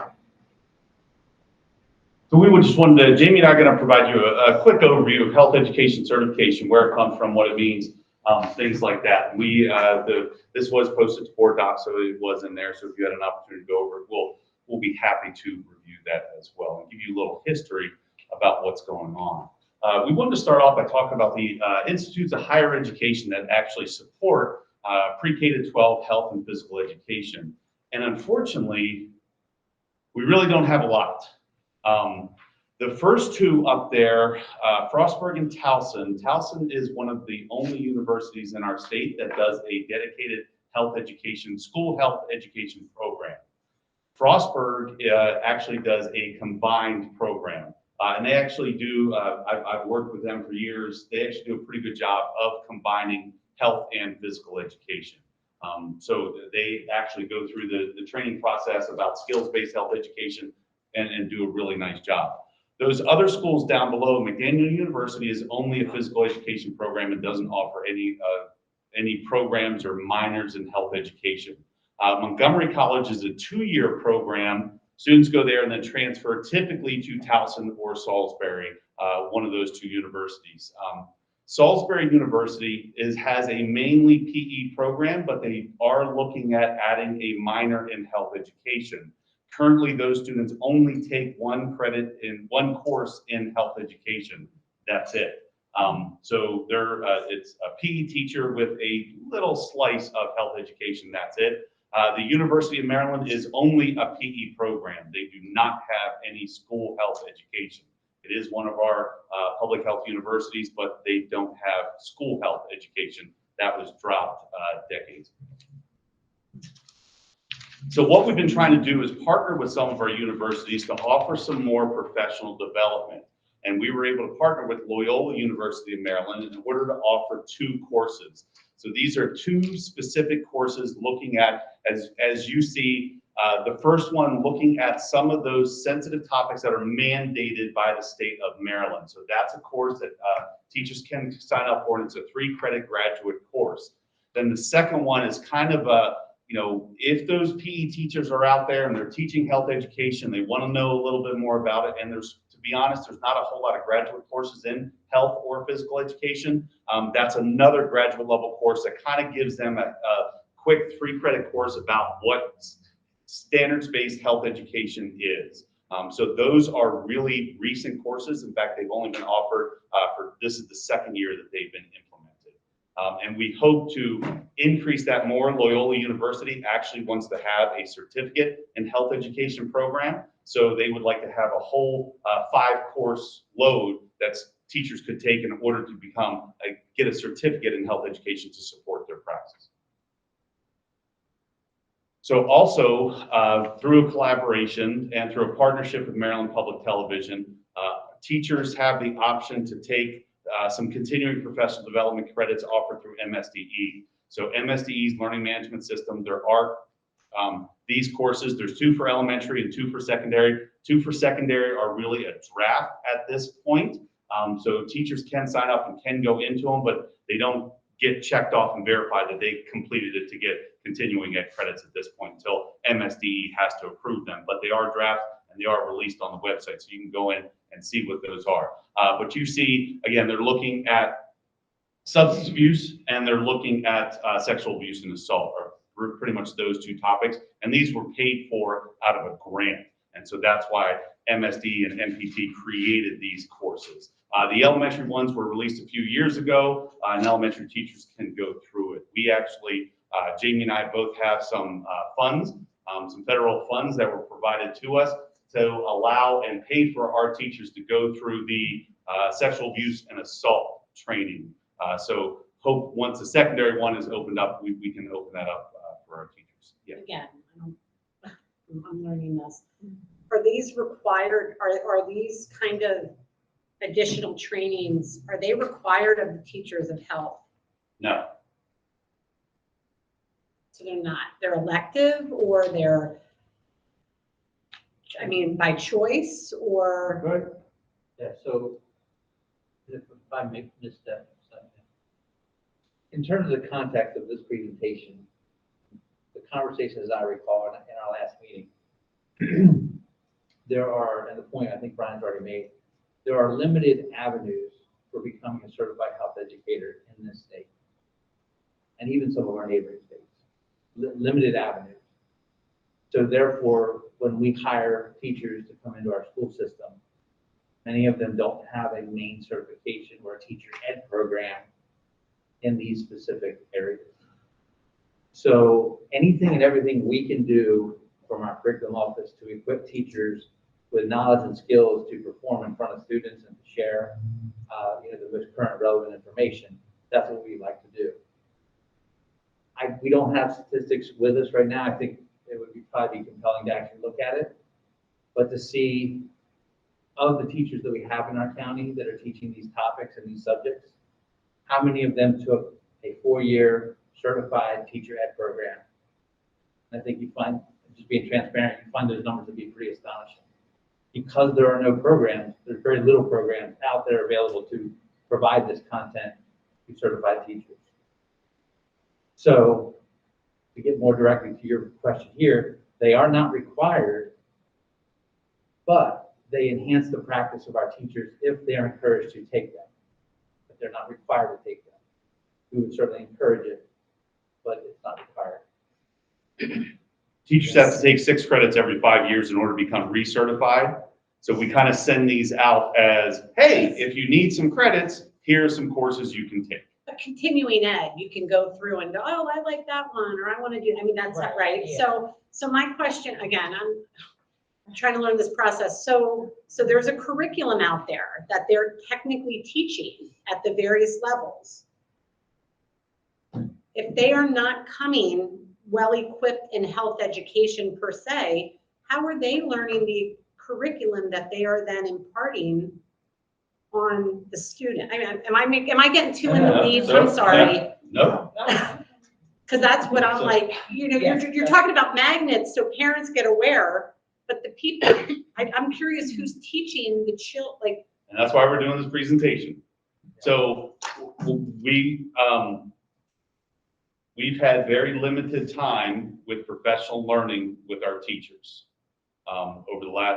So we would just wanted to, Jamie and I are going to provide you a quick overview of health education certification, where it comes from, what it means, things like that. This was posted to Board Docs, so it was in there. So if you had an opportunity to go over it, we'll be happy to review that as well and give you a little history about what's going on. We wanted to start off by talking about the institutes of higher education that actually support pre-K to 12 health and physical education. And unfortunately, we really don't have a lot. The first two up there, Frostburg and Towson. Towson is one of the only universities in our state that does a dedicated health education, school health education program. Frostburg actually does a combined program. And they actually do, I've worked with them for years, they actually do a pretty good job of combining health and physical education. So they actually go through the training process about skills-based health education and do a really nice job. Those other schools down below, McDaniel University is only a physical education program and doesn't offer any programs or minors in health education. Montgomery College is a 2-year program. Students go there and then transfer typically to Towson or Salisbury, one of those 2 universities. Salisbury University has a mainly PE program, but they are looking at adding a minor in health education. Currently, those students only take 1 credit in 1 course in health education. That's it. So it's a PE teacher with a little slice of health education. That's it. The University of Maryland is only a PE program. They do not have any school health education. It is one of our public health universities, but they don't have school health education. That was dropped decades ago. So what we've been trying to do is partner with some of our universities to offer some more professional development. And we were able to partner with Loyola University of Maryland in order to offer 2 courses. So these are 2 specific courses looking at, as you see, the first one looking at some of those sensitive topics that are mandated by the state of Maryland. So that's a course that teachers can sign up for, and it's a 3-credit graduate course. Then the second one is kind of a, if those PE teachers are out there and they're teaching health education, they want to know a little bit more about it. And to be honest, there's not a whole lot of graduate courses in health or physical education. That's another graduate level course that kind of gives them a quick 3-credit course about what standards-based health education is. So those are really recent courses. In fact, they've only been offered this is the 2nd year that they've been implemented. And we hope to increase that more. Loyola University actually wants to have a certificate in health education program. So they would like to have a whole 5-course load that teachers could take in order to get a certificate in health education to support their practice. So also through a collaboration and through a partnership with Maryland Public Television, teachers have the option to take some continuing professional development credits offered through MSDE. So MSDE's learning management system, there are these courses, there's 2 for elementary and 2 for secondary. 2 for secondary are really a draft at this point. So teachers can sign up and can go into them, but they don't get checked off and verified that they completed it to get continuing ed credits at this point until MSDE has to approve them. But they are draft and they are released on the website, so you can go in and see what those are. But you see, again, they're looking at substance abuse and they're looking at sexual abuse and assault, or pretty much those 2 topics. And these were paid for out of a grant. And so that's why MSD and MPT created these courses. The elementary ones were released a few years ago, and elementary teachers can go through it. We actually, Jamie and I both have some funds, some federal funds that were provided to us to allow and pay for our teachers to go through the sexual abuse and assault training. So hope once the secondary one is opened up, we can open that up for our teachers. Yeah. Again, I'm learning this. Are these required, are these kind of additional trainings, are they required of the teachers of health? No. So they're not, they're elective, or they're, by choice, or? Right. Yeah, so if I make this step, in terms of the context of this presentation, the conversation, as I recall in our last meeting, there are, and the point I think Brian's already made, there are limited avenues for becoming a certified health educator in this state, and even some of our neighboring states. Limited avenues. So therefore, when we hire teachers to come into our school system, many of them don't have a main certification or a teacher ed program in these specific areas. So anything and everything we can do from our curriculum office to equip teachers with knowledge and skills to perform in front of students and to share the most current relevant information, that's what we like to do. We don't have statistics with us right now. I think it would probably be compelling to actually look at it, but to see of the teachers that we have in our county that are teaching these topics and these subjects, how many of them took a 4-year certified teacher ed program? I think you find, just being transparent, you find those numbers to be pretty astonishing. Because there are no programs, there's very little programs out there available to provide this content to certified teachers. So to get more directly to your question here, they are not required, but they enhance the practice of our teachers if they are encouraged to take them. But they're not required to take them. We would certainly encourage it, but it's not required. Teachers have to take 6 credits every 5 years in order to become recertified. So we kind of send these out as, hey, if you need some credits, here are some courses you can take. But continuing ed, you can go through and go, oh, I like that one, or I want to do, I mean, that's not right. Yeah. So my question, again, I'm trying to learn this process. So there's a curriculum out there that they're technically teaching at the various levels. If they are not coming well-equipped in health education per se, how are they learning the curriculum that they are then imparting on the student? I mean, am I getting too in the weeds? I'm sorry. No. Because that's what I'm like, you know, you're talking about magnets so parents get aware, but the people, I'm curious who's teaching the like. And that's why we're doing this presentation. So we've had very limited time with professional learning with our teachers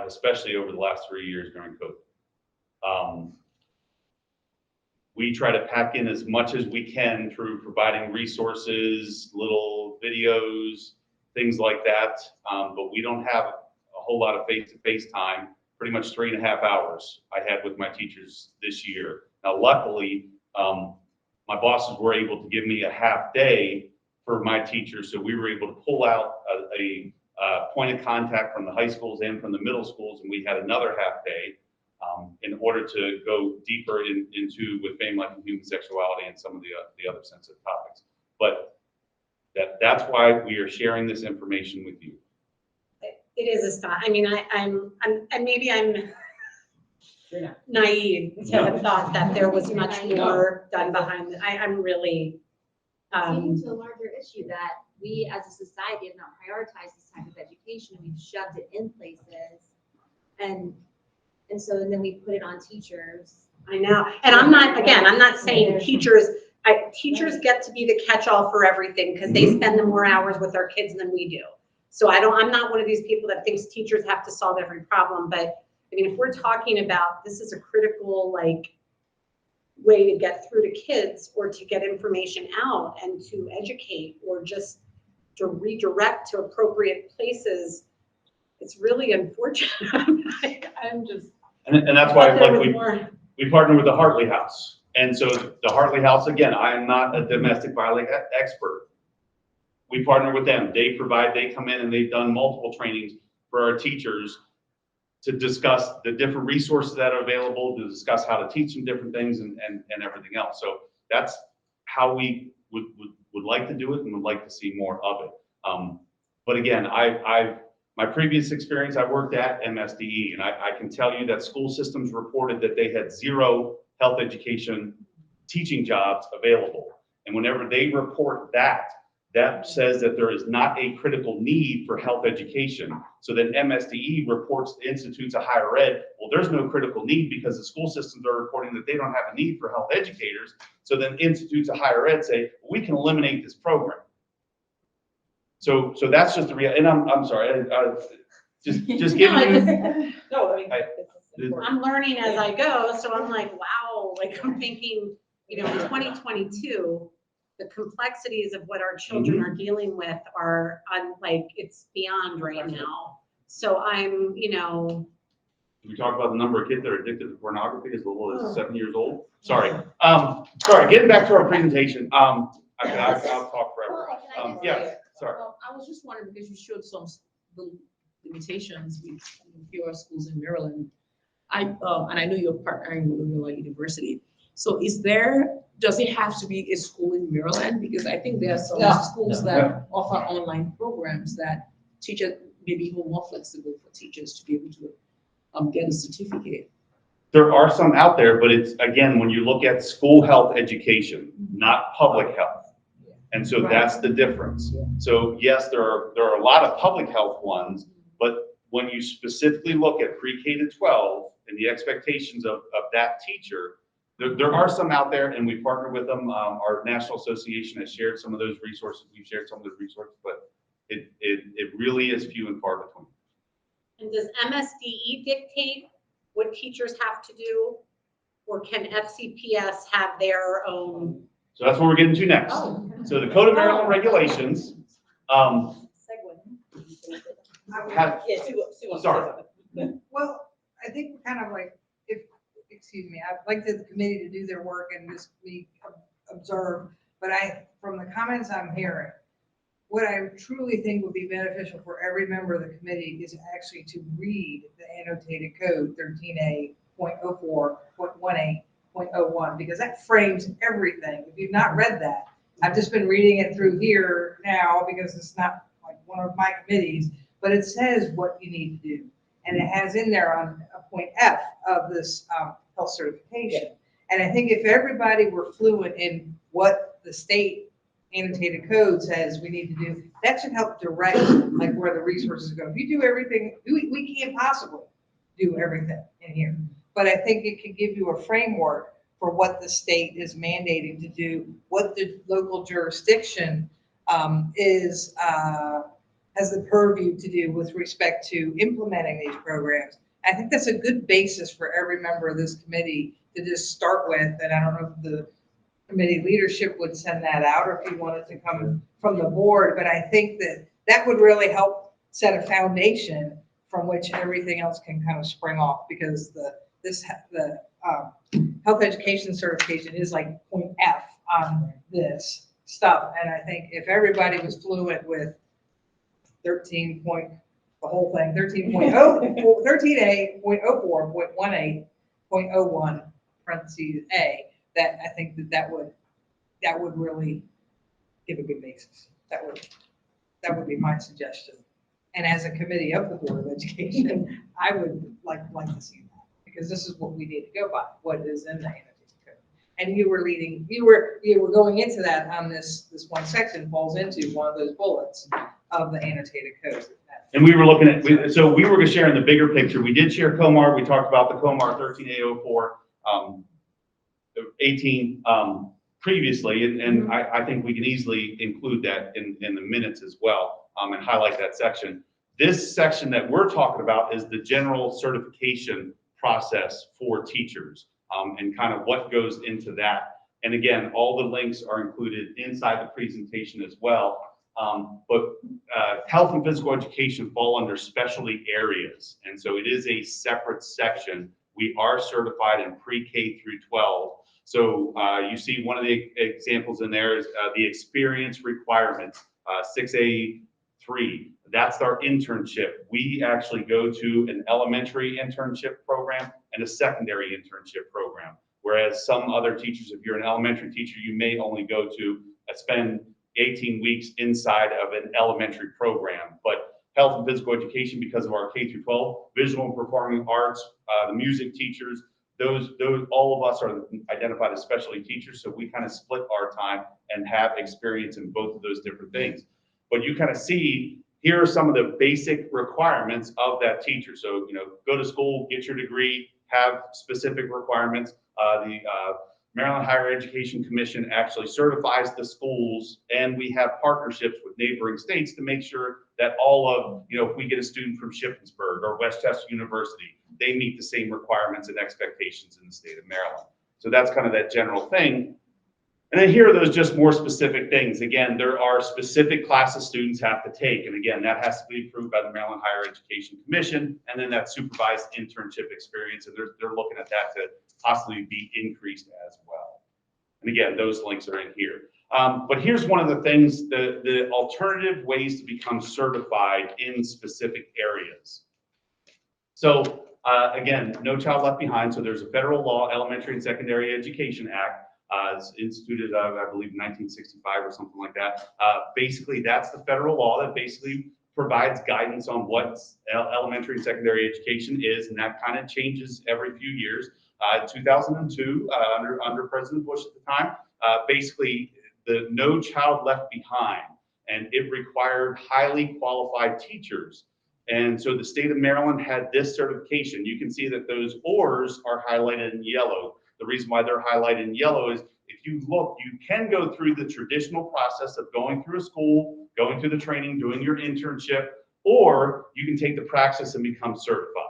especially over the last 3 years during COVID. We try to pack in as much as we can through providing resources, little videos, things like that. But we don't have a whole lot of face-to-face time, pretty much 3.5 hours I had with my teachers this year. Now, luckily, my bosses were able to give me a half day for my teachers. So we were able to pull out a point of contact from the high schools and from the middle schools. And we had another half day in order to go deeper into with family life and human sexuality and some of the other sensitive topics. But that's why we are sharing this information with you. It is I mean, I'm maybe I'm naive to have thought that there was much more done behind it. I'm really. It's to a larger issue that we as a society have not prioritized this type of education, and we've shoved it in places. And so then we put it on teachers. I know. And I'm not saying teachers get to be the catch-all for everything because they spend the more hours with our kids than we do. So I'm not one of these people that thinks teachers have to solve every problem, but I mean, if we're talking about this is a critical way to get through to kids or to get information out and to educate or just to redirect to appropriate places, it's really unfortunate. I'm just. And that's why we partner with the Hartley House. And so the Hartley House, again, I am not a domestic violence expert. We partner with them. They come in and they've done multiple trainings for our teachers to discuss the different resources that are available, to discuss how to teach them different things and everything else. So that's how we would like to do it and would like to see more of it. But again, my previous experience, I worked at MSDE, and I can tell you that school systems reported that they had 0 health education teaching jobs available. And whenever they report that says that there is not a critical need for health education. So then MSDE reports to institutes of higher ed, well, there's no critical need because the school systems are reporting that they don't have a need for health educators. So then institutes of higher ed say, we can eliminate this program. So that's just the real, and I'm sorry, just giving you. No, I mean, I'm learning as I go, so I'm like, wow, I'm thinking, in 2022, the complexities of what our children are dealing with are it's beyond right now. So I'm, We talk about the number of kids that are addicted to pornography as little as 7 years old. Sorry. Getting back to our presentation. I'll talk forever. Yes, sorry. I was just wondering, because you showed some the limitations with fewer schools in Maryland. And I know you're partnering with Loyola University. So does it have to be a school in Maryland? Because I think there are some schools that offer online programs that teachers may be even more flexible for teachers to be able to get a certificate? There are some out there, but it's, again, when you look at school health education, not public health. And so that's the difference. So yes, there are a lot of public health ones, but when you specifically look at pre-K to 12 and the expectations of that teacher, there are some out there, and we partner with them. Our national association has shared some of those resources. We've shared some of those resources, but it really is few and far between. And does MSDE dictate what teachers have to do? Or can FCPS have their own? So that's what we're getting to next. Oh. So the Code of Maryland regulations, have, Yeah, Sue wants to say sorry. something. Well, I think we're kind of like, excuse me, I'd like the committee to do their work and just be observed, but from the comments I'm hearing, what I truly think would be beneficial for every member of the committee is actually to read the annotated code 13A.04.18.01, because that frames everything. If you've not read that, I've just been reading it through here now because it's not like one of my committees, but it says what you need to do. And it has in there on point F of this health certification. And I think if everybody were fluent in what the state annotated code says we need to do, that should help direct like where the resources go. If you do everything, we can't possibly do everything in here. But I think it could give you a framework for what the state is mandating to do, what the local jurisdiction has the purview to do with respect to implementing these programs. I think that's a good basis for every member of this committee to just start with. And I don't know if the committee leadership would send that out or if you wanted to come from the board, but I think that would really help set a foundation from which everything else can kind of spring off, because the health education certification is like point F on this stuff. And I think if everybody was fluent with 13 point, the whole thing, 13A.04.18.01 parentheses A, that I think that would really give a good basis. That would be my suggestion. And as a committee of the Board of Education, I would like to see that, because this is what we need to go by, what is in the annotated code. And you were going into that on this one section falls into one of those bullets of the annotated code. And we were looking at, so we were sharing the bigger picture. We did share COMAR. We talked about the COMAR 13A04.18 previously, and I think we can easily include that in the minutes as well, and highlight that section. This section that we're talking about is the general certification process for teachers, and kind of what goes into that. And again, all the links are included inside the presentation as well. But health and physical education fall under specialty areas. And so it is a separate section. We are certified in pre-K through 12. So you see one of the examples in there is the experience requirements, 6A3. That's our internship. We actually go to an elementary internship program and a secondary internship program. Whereas some other teachers, if you're an elementary teacher, you may only go to spend 18 weeks inside of an elementary program. But health and physical education, because of our K through 12, visual and performing arts, the music teachers, those all of us are identified as specialty teachers. So we kind of split our time and have experience in both of those different things. But you kind of see, here are some of the basic requirements of that teacher. So, go to school, get your degree, have specific requirements. The Maryland Higher Education Commission actually certifies the schools, and we have partnerships with neighboring states to make sure that all of, if we get a student from Shippensburg or Westchester University, they meet the same requirements and expectations in the state of Maryland. So that's kind of that general thing. And then here are those just more specific things. Again, there are specific classes students have to take. And again, that has to be approved by the Maryland Higher Education Commission. And then that supervised internship experience. And they're looking at that to possibly be increased as well. And again, those links are in here. But here's one of the things, the alternative ways to become certified in specific areas. So again, No Child Left Behind. So there's a federal law, Elementary and Secondary Education Act. It's instituted, I believe, 1965 or something like that. Basically, that's the federal law that basically provides guidance on what elementary and secondary education is, and that kind of changes every few years. 2002, under President Bush at the time, basically the No Child Left Behind, and it required highly qualified teachers. And so the state of Maryland had this certification. You can see that those ORs are highlighted in yellow. The reason why they're highlighted in yellow is if you look, you can go through the traditional process of going through a school, going through the training, doing your internship, or you can take the praxis and become certified.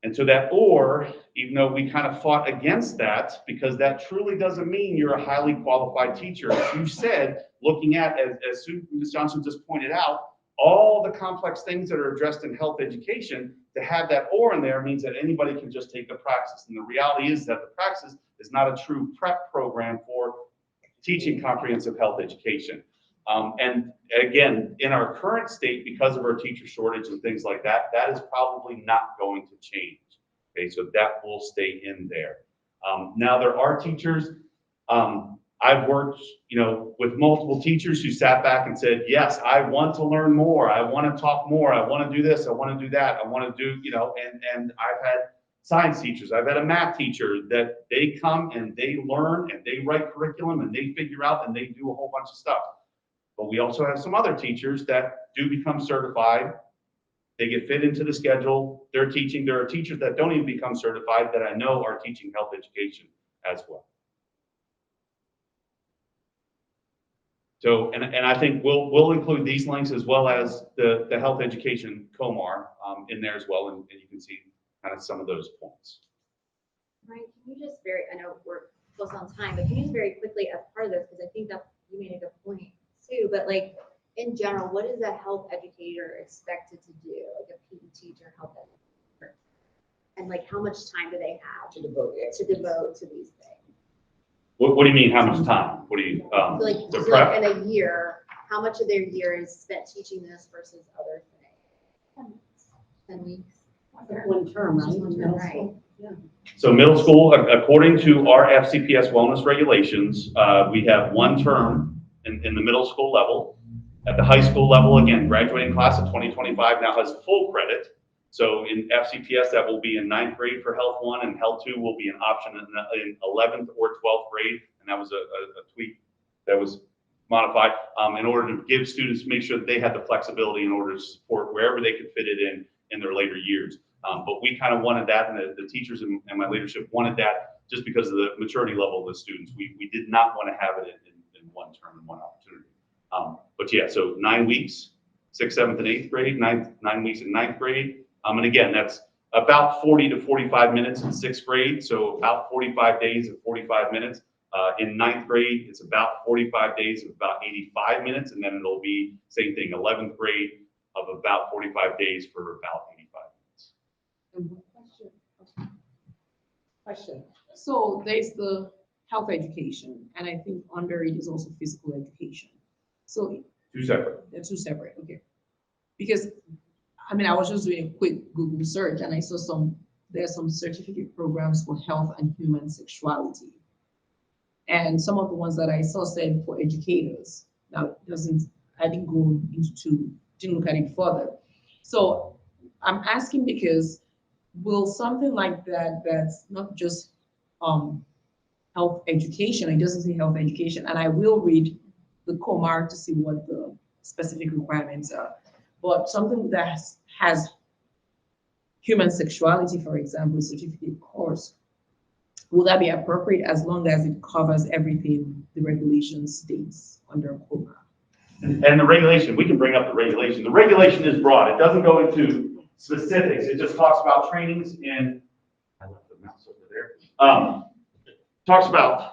And so that or, even though we kind of fought against that, because that truly doesn't mean you're a highly qualified teacher. As you said, looking at, as Ms. Johnson just pointed out, all the complex things that are addressed in health education, to have that or in there means that anybody can just take the praxis. And the reality is that the praxis is not a true prep program for teaching comprehensive health education. And again, in our current state, because of our teacher shortage and things like that, that is probably not going to change. Okay, so that will stay in there. Now there are teachers, I've worked, with multiple teachers who sat back and said, yes, I want to learn more. I want to talk more. I want to do this. I want to do that. I want to do, and I've had science teachers. I've had a math teacher that they come and they learn and they write curriculum and they figure out and they do a whole bunch of stuff. But we also have some other teachers that do become certified. They get fit into the schedule. They're teaching. There are teachers that don't even become certified that I know are teaching health education as well. So, and I think we'll include these links as well as the health education COMAR in there as well, and you can see kind of some of those points. Ryan, can you just I know we're close on time, but can you just very quickly, as part of this, because I think that you made a good point too, but like in general, what is a health educator expected to do, like a PE teacher, health educator? And like how much time do they have to devote to these things? What do you mean, how much time? What do you, So the prep? in a year, how much of their year is spent teaching this versus other things? 10 weeks? One term, right? Just one term, right. Yeah. So middle school, according to our FCPS wellness regulations, we have one term in the middle school level. At the high school level, again, graduating class of 2025 now has full credit. So in FCPS, that will be in 9th grade for Health 1, and Health 2 will be an option in 11th or 12th grade. And that was a tweak that was modified in order to give students, make sure that they had the flexibility in order to support wherever they could fit it in their later years. But we kind of wanted that, and the teachers and my leadership wanted that just because of the maturity level of the students. We did not want to have it in one term and one opportunity. But yeah, so 9 weeks, 6th, 7th, and 8th grade, 9 weeks in 9th grade. And again, that's about 40 to 45 minutes in 6th grade, so about 45 days of 45 minutes. In 9th grade, it's about 45 days of about 85 minutes, and then it'll be same thing, 11th grade of about 45 days for about 85 minutes. Question. So there's the health education, and I think under it is also physical education. So Two separate. they're two separate, okay. Because, I was just doing a quick Google search and I saw there are some certificate programs for health and human sexuality. And some of the ones that I saw said for educators. Now, I didn't go didn't look at it further. So I'm asking because will something like that's not just health education, it doesn't say health education, and I will read the COMAR to see what the specific requirements are. But something that has human sexuality, for example, a certificate course, will that be appropriate as long as it covers everything the regulation states under COMAR? And the regulation, we can bring up the regulation. The regulation is broad. It doesn't go into specifics. It just talks about trainings and I left the mouse over there. Talks about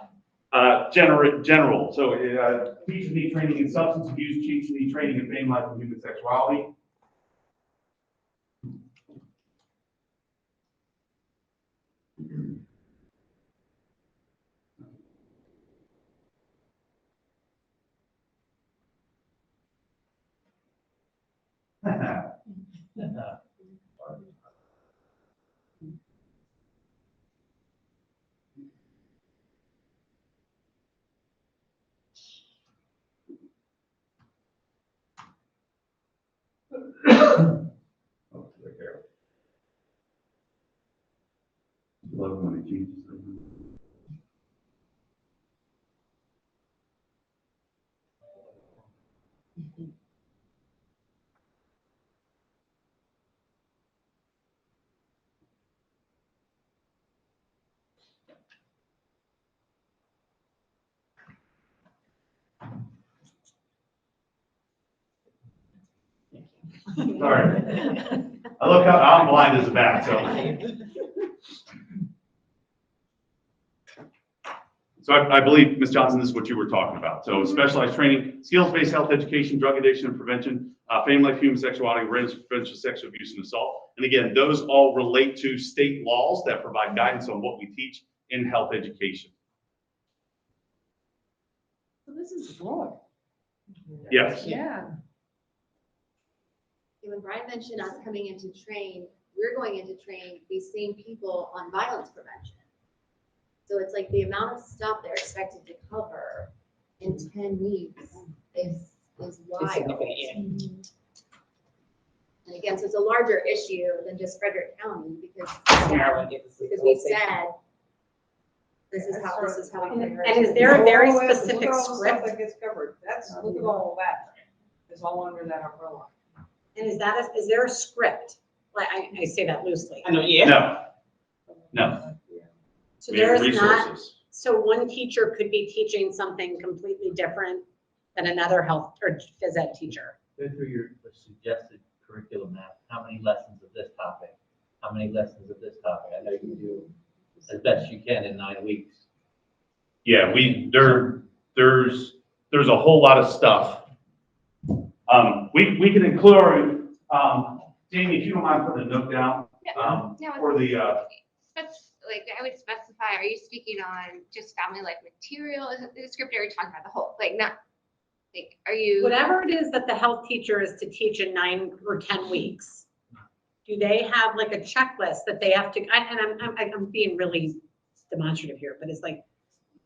general. So teachers need training in substance abuse, teachers need training in fame, life, and human sexuality. love when it changes. Sorry. I look up, I'm blind as a bat, so. So I believe, Ms. Johnson, this is what you were talking about. So specialized training, skills-based health education, drug addiction and prevention, family life, human sexuality, prevention of sexual abuse and assault. And again, those all relate to state laws that provide guidance on what we teach in health education. So this is broad. Yes. Yeah. When Brian mentioned us coming in to train, we're going in to train these same people on violence prevention. So it's like the amount of stuff they're expected to cover in 10 weeks is wild. significant, And again, so it's a larger issue than just Frederick County because we've said, this is how we can. And is there a very Look at all specific the stuff script? that gets covered. Look at all of that. It's all under that umbrella. And is there a script? Like, I say that loosely. I know, yeah. No. No. So We have there's not, resources. so one teacher could be teaching something completely different than another health or phys ed teacher. Go through your suggested curriculum map. How many lessons of this topic? How many lessons of this topic? I know you do as best you can in 9 weeks. Yeah, there's a whole lot of stuff. We can include, Jamie, if you don't mind putting a note down, for the, Like, I would specify, are you speaking on just family life material? Is it the script, or are you talking about the whole, like, not, like, are you? Whatever it is that the health teacher is to teach in 9 or 10 weeks, do they have like a checklist that they have to, and I'm being really demonstrative here, but it's like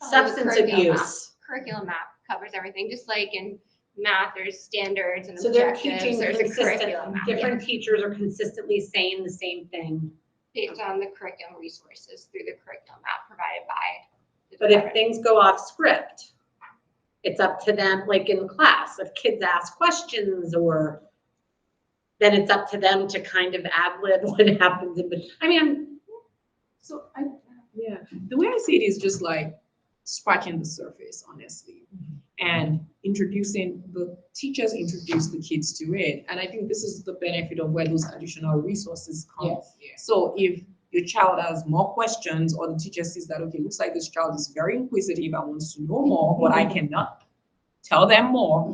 substance abuse. Curriculum map covers everything, just like in math, there's standards and So they're objectives, teaching there's a curriculum map. different teachers are consistently saying the same thing. Based on the curriculum resources through the curriculum map provided by. the But if department. things go off script, it's up to them, like in class, if kids ask questions or then it's up to them to kind of ad lib what happens in between. I mean, Yeah, the way I see it is just like scratching the surface, honestly, and introducing, the teachers introduce the kids to it. And I think this is the benefit of where those additional resources come. Yes. So if your child has more questions or the teacher sees that, okay, looks like this child is very inquisitive and wants to know more, but I cannot tell them more,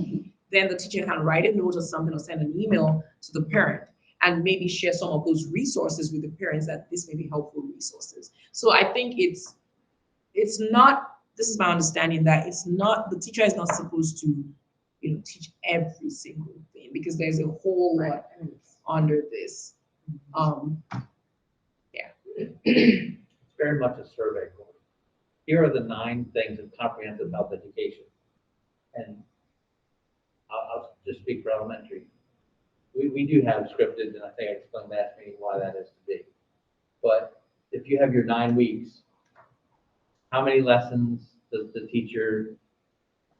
then the teacher can write a note or something or send an email to the parent and maybe share some of those resources with the parents that this may be helpful resources. So I think it's not, this is my understanding, that it's not, the teacher is not supposed to, teach every single thing because there's a whole lot under this. It's very much a survey course. Here are the 9 things of comprehensive health education. And I'll just speak for elementary. We do have scripted, and I think I explained last meeting why that is to be. But if you have your 9 weeks, how many lessons does the teacher,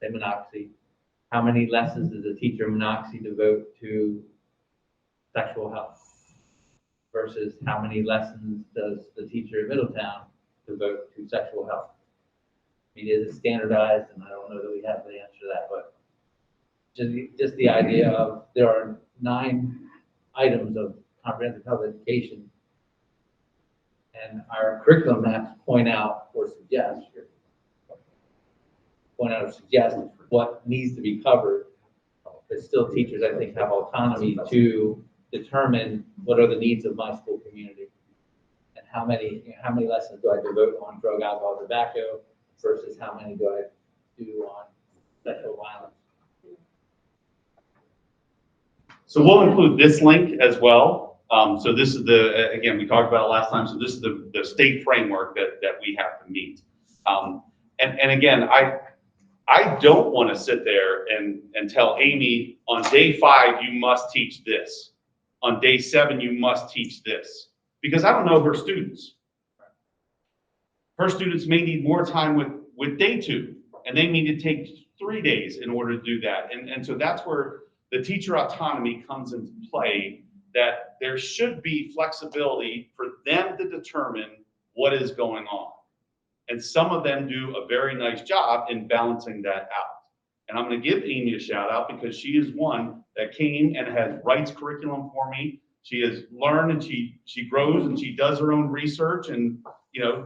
say Monocacy, how many lessons does the teacher Monocacy devote to sexual health? Versus how many lessons does the teacher at Middletown devote to sexual health? I mean, is it standardized? And I don't know that we have the answer to that, but just the idea of there are 9 items of comprehensive health education, and our curriculum maps point out or suggest what needs to be covered. But still, teachers, I think, have autonomy to determine what are the needs of my school community and how many lessons do I devote on drug, alcohol, tobacco versus how many do I do on sexual violence. So we'll include this link as well. So this is again, we talked about it last time. So this is the state framework that we have to meet. And again, I don't want to sit there and tell Amy on day 5, you must teach this. On day 7, you must teach this, because I don't know her students. her students may need more time with day 2, and they need to take 3 days in order to do that. And so that's where the teacher autonomy comes into play, that there should be flexibility for them to determine what is going on. And some of them do a very nice job in balancing that out. And I'm going to give Amy a shout out because she is one that came and has writes curriculum for me. She has learned and she grows and she does her own research, and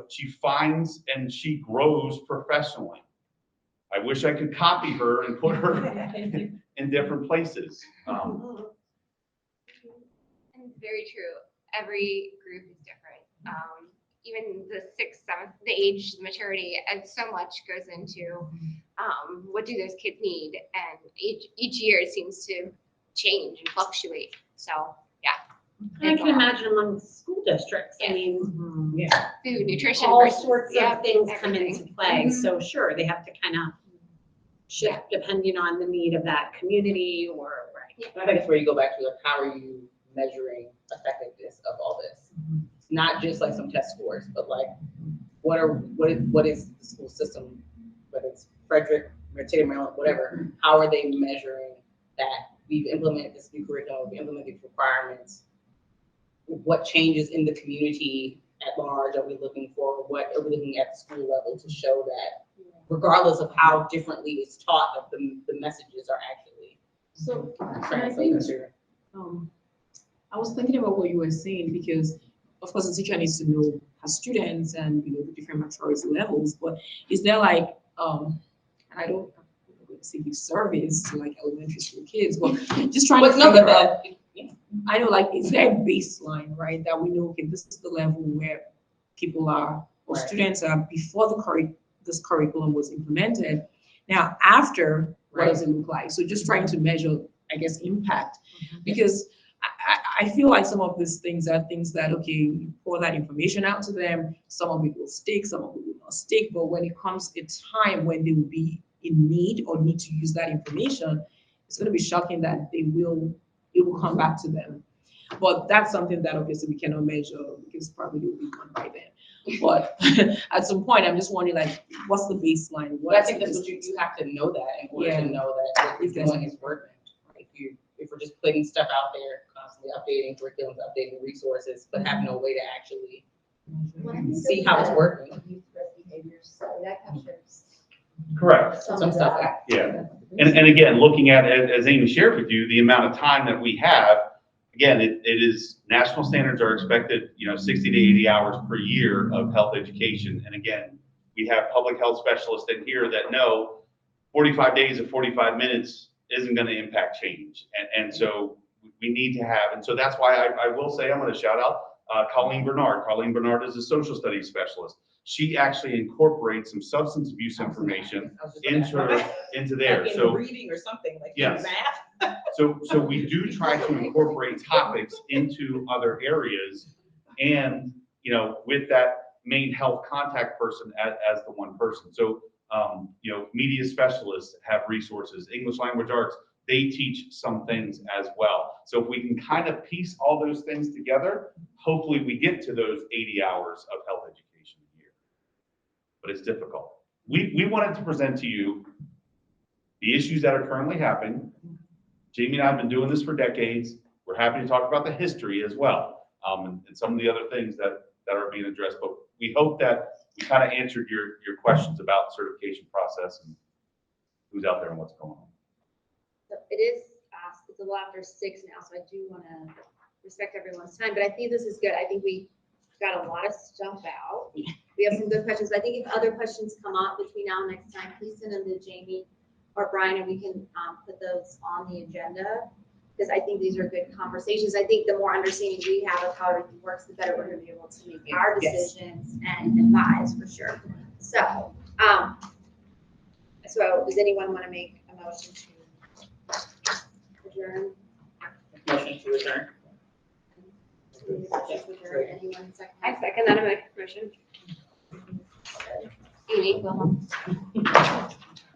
she finds and she grows professionally. I wish I could copy her and put her in different places. And it's very true. Every group is different. Even the 6th, 7th, the age, the maturity, and so much goes into what do those kids need. And each year it seems to change and fluctuate. So yeah. And I can imagine among school districts, I mean, Food, nutrition. all versus- sorts yeah, of things come everything. into play. So sure, they have to kind of shift depending on the need of that community or, right. I think it's where you go back to, like, how are you measuring effectiveness of all this? It's not just like some test scores, but like, what is the school system, whether it's Frederick, Taylor, Maryland, whatever, how are they measuring that we've implemented this new curriculum, we've implemented these requirements? What changes in the community at large are we looking for? What are we looking at the school level to show that regardless of how differently it's taught, that the messages are actually So I translated think, to. I was thinking about what you were saying because, of course, the teacher needs to know her students and the different maturity levels. But is there like, and I don't say give surveys to like elementary school kids, but just trying to figure out. I know, like, is there a baseline, right, that we know, okay, this is the level where people are, or students are before this curriculum was implemented. Now, after, what does it look like? So just trying to measure, I guess, impact, because I feel like some of these things are things that, okay, you pour that information out to them, some of it will stick, some of it will not stick, but when it comes a time when they will be in need or need to use that information, it's going to be shocking that it will come back to them. But that's something that obviously we cannot measure because probably it will be done by then. But at some point, I'm just wondering, like, what's the baseline? But I think that's what you have to know that in order to know that what you're doing is working. Right? If we're just putting stuff out there, constantly updating curriculums, updating resources, but have no way to actually see how it's working. Youth risk behaviors, so that captures Correct. Some stuff. Yeah. And again, looking at, as Amy shared with you, the amount of time that we have, again, it is, national standards are expected, 60 to 80 hours per year of health education. And again, we have public health specialists in here that know 45 days of 45 minutes isn't going to impact change. And so we need to have, and so that's why I will say, I'm going to shout out Colleen Bernard. Colleen Bernard is a social studies specialist. She actually incorporates some substance abuse information into there. Like in So reading or something, like yes. math. So we do try to incorporate topics into other areas, and with that main health contact person as the one person. So media specialists have resources. English language arts, they teach some things as well. So if we can kind of piece all those things together, hopefully we get to those 80 hours of health education a year. But it's difficult. We wanted to present to you the issues that are currently happening. Jamie and I have been doing this for decades. We're happy to talk about the history as well, and some of the other things that are being addressed. But we hope that we kind of answered your questions about certification process and who's out there and what's going on. So it is, it's a little after 6 now, so I do want to respect everyone's time, but I think this is good. I think we got a lot of stuff out. We have some good questions, but I think if other questions come up between now and next time, please send them to Jamie or Brian, and we can put those on the agenda, because I think these are good conversations. I think the more understanding we have of how everything works, the better we're going to be able to make our decisions and advise for sure. So, does anyone want to make a motion to adjourn? Motion to adjourn. Anyone second? I second that motion. Amy, go home.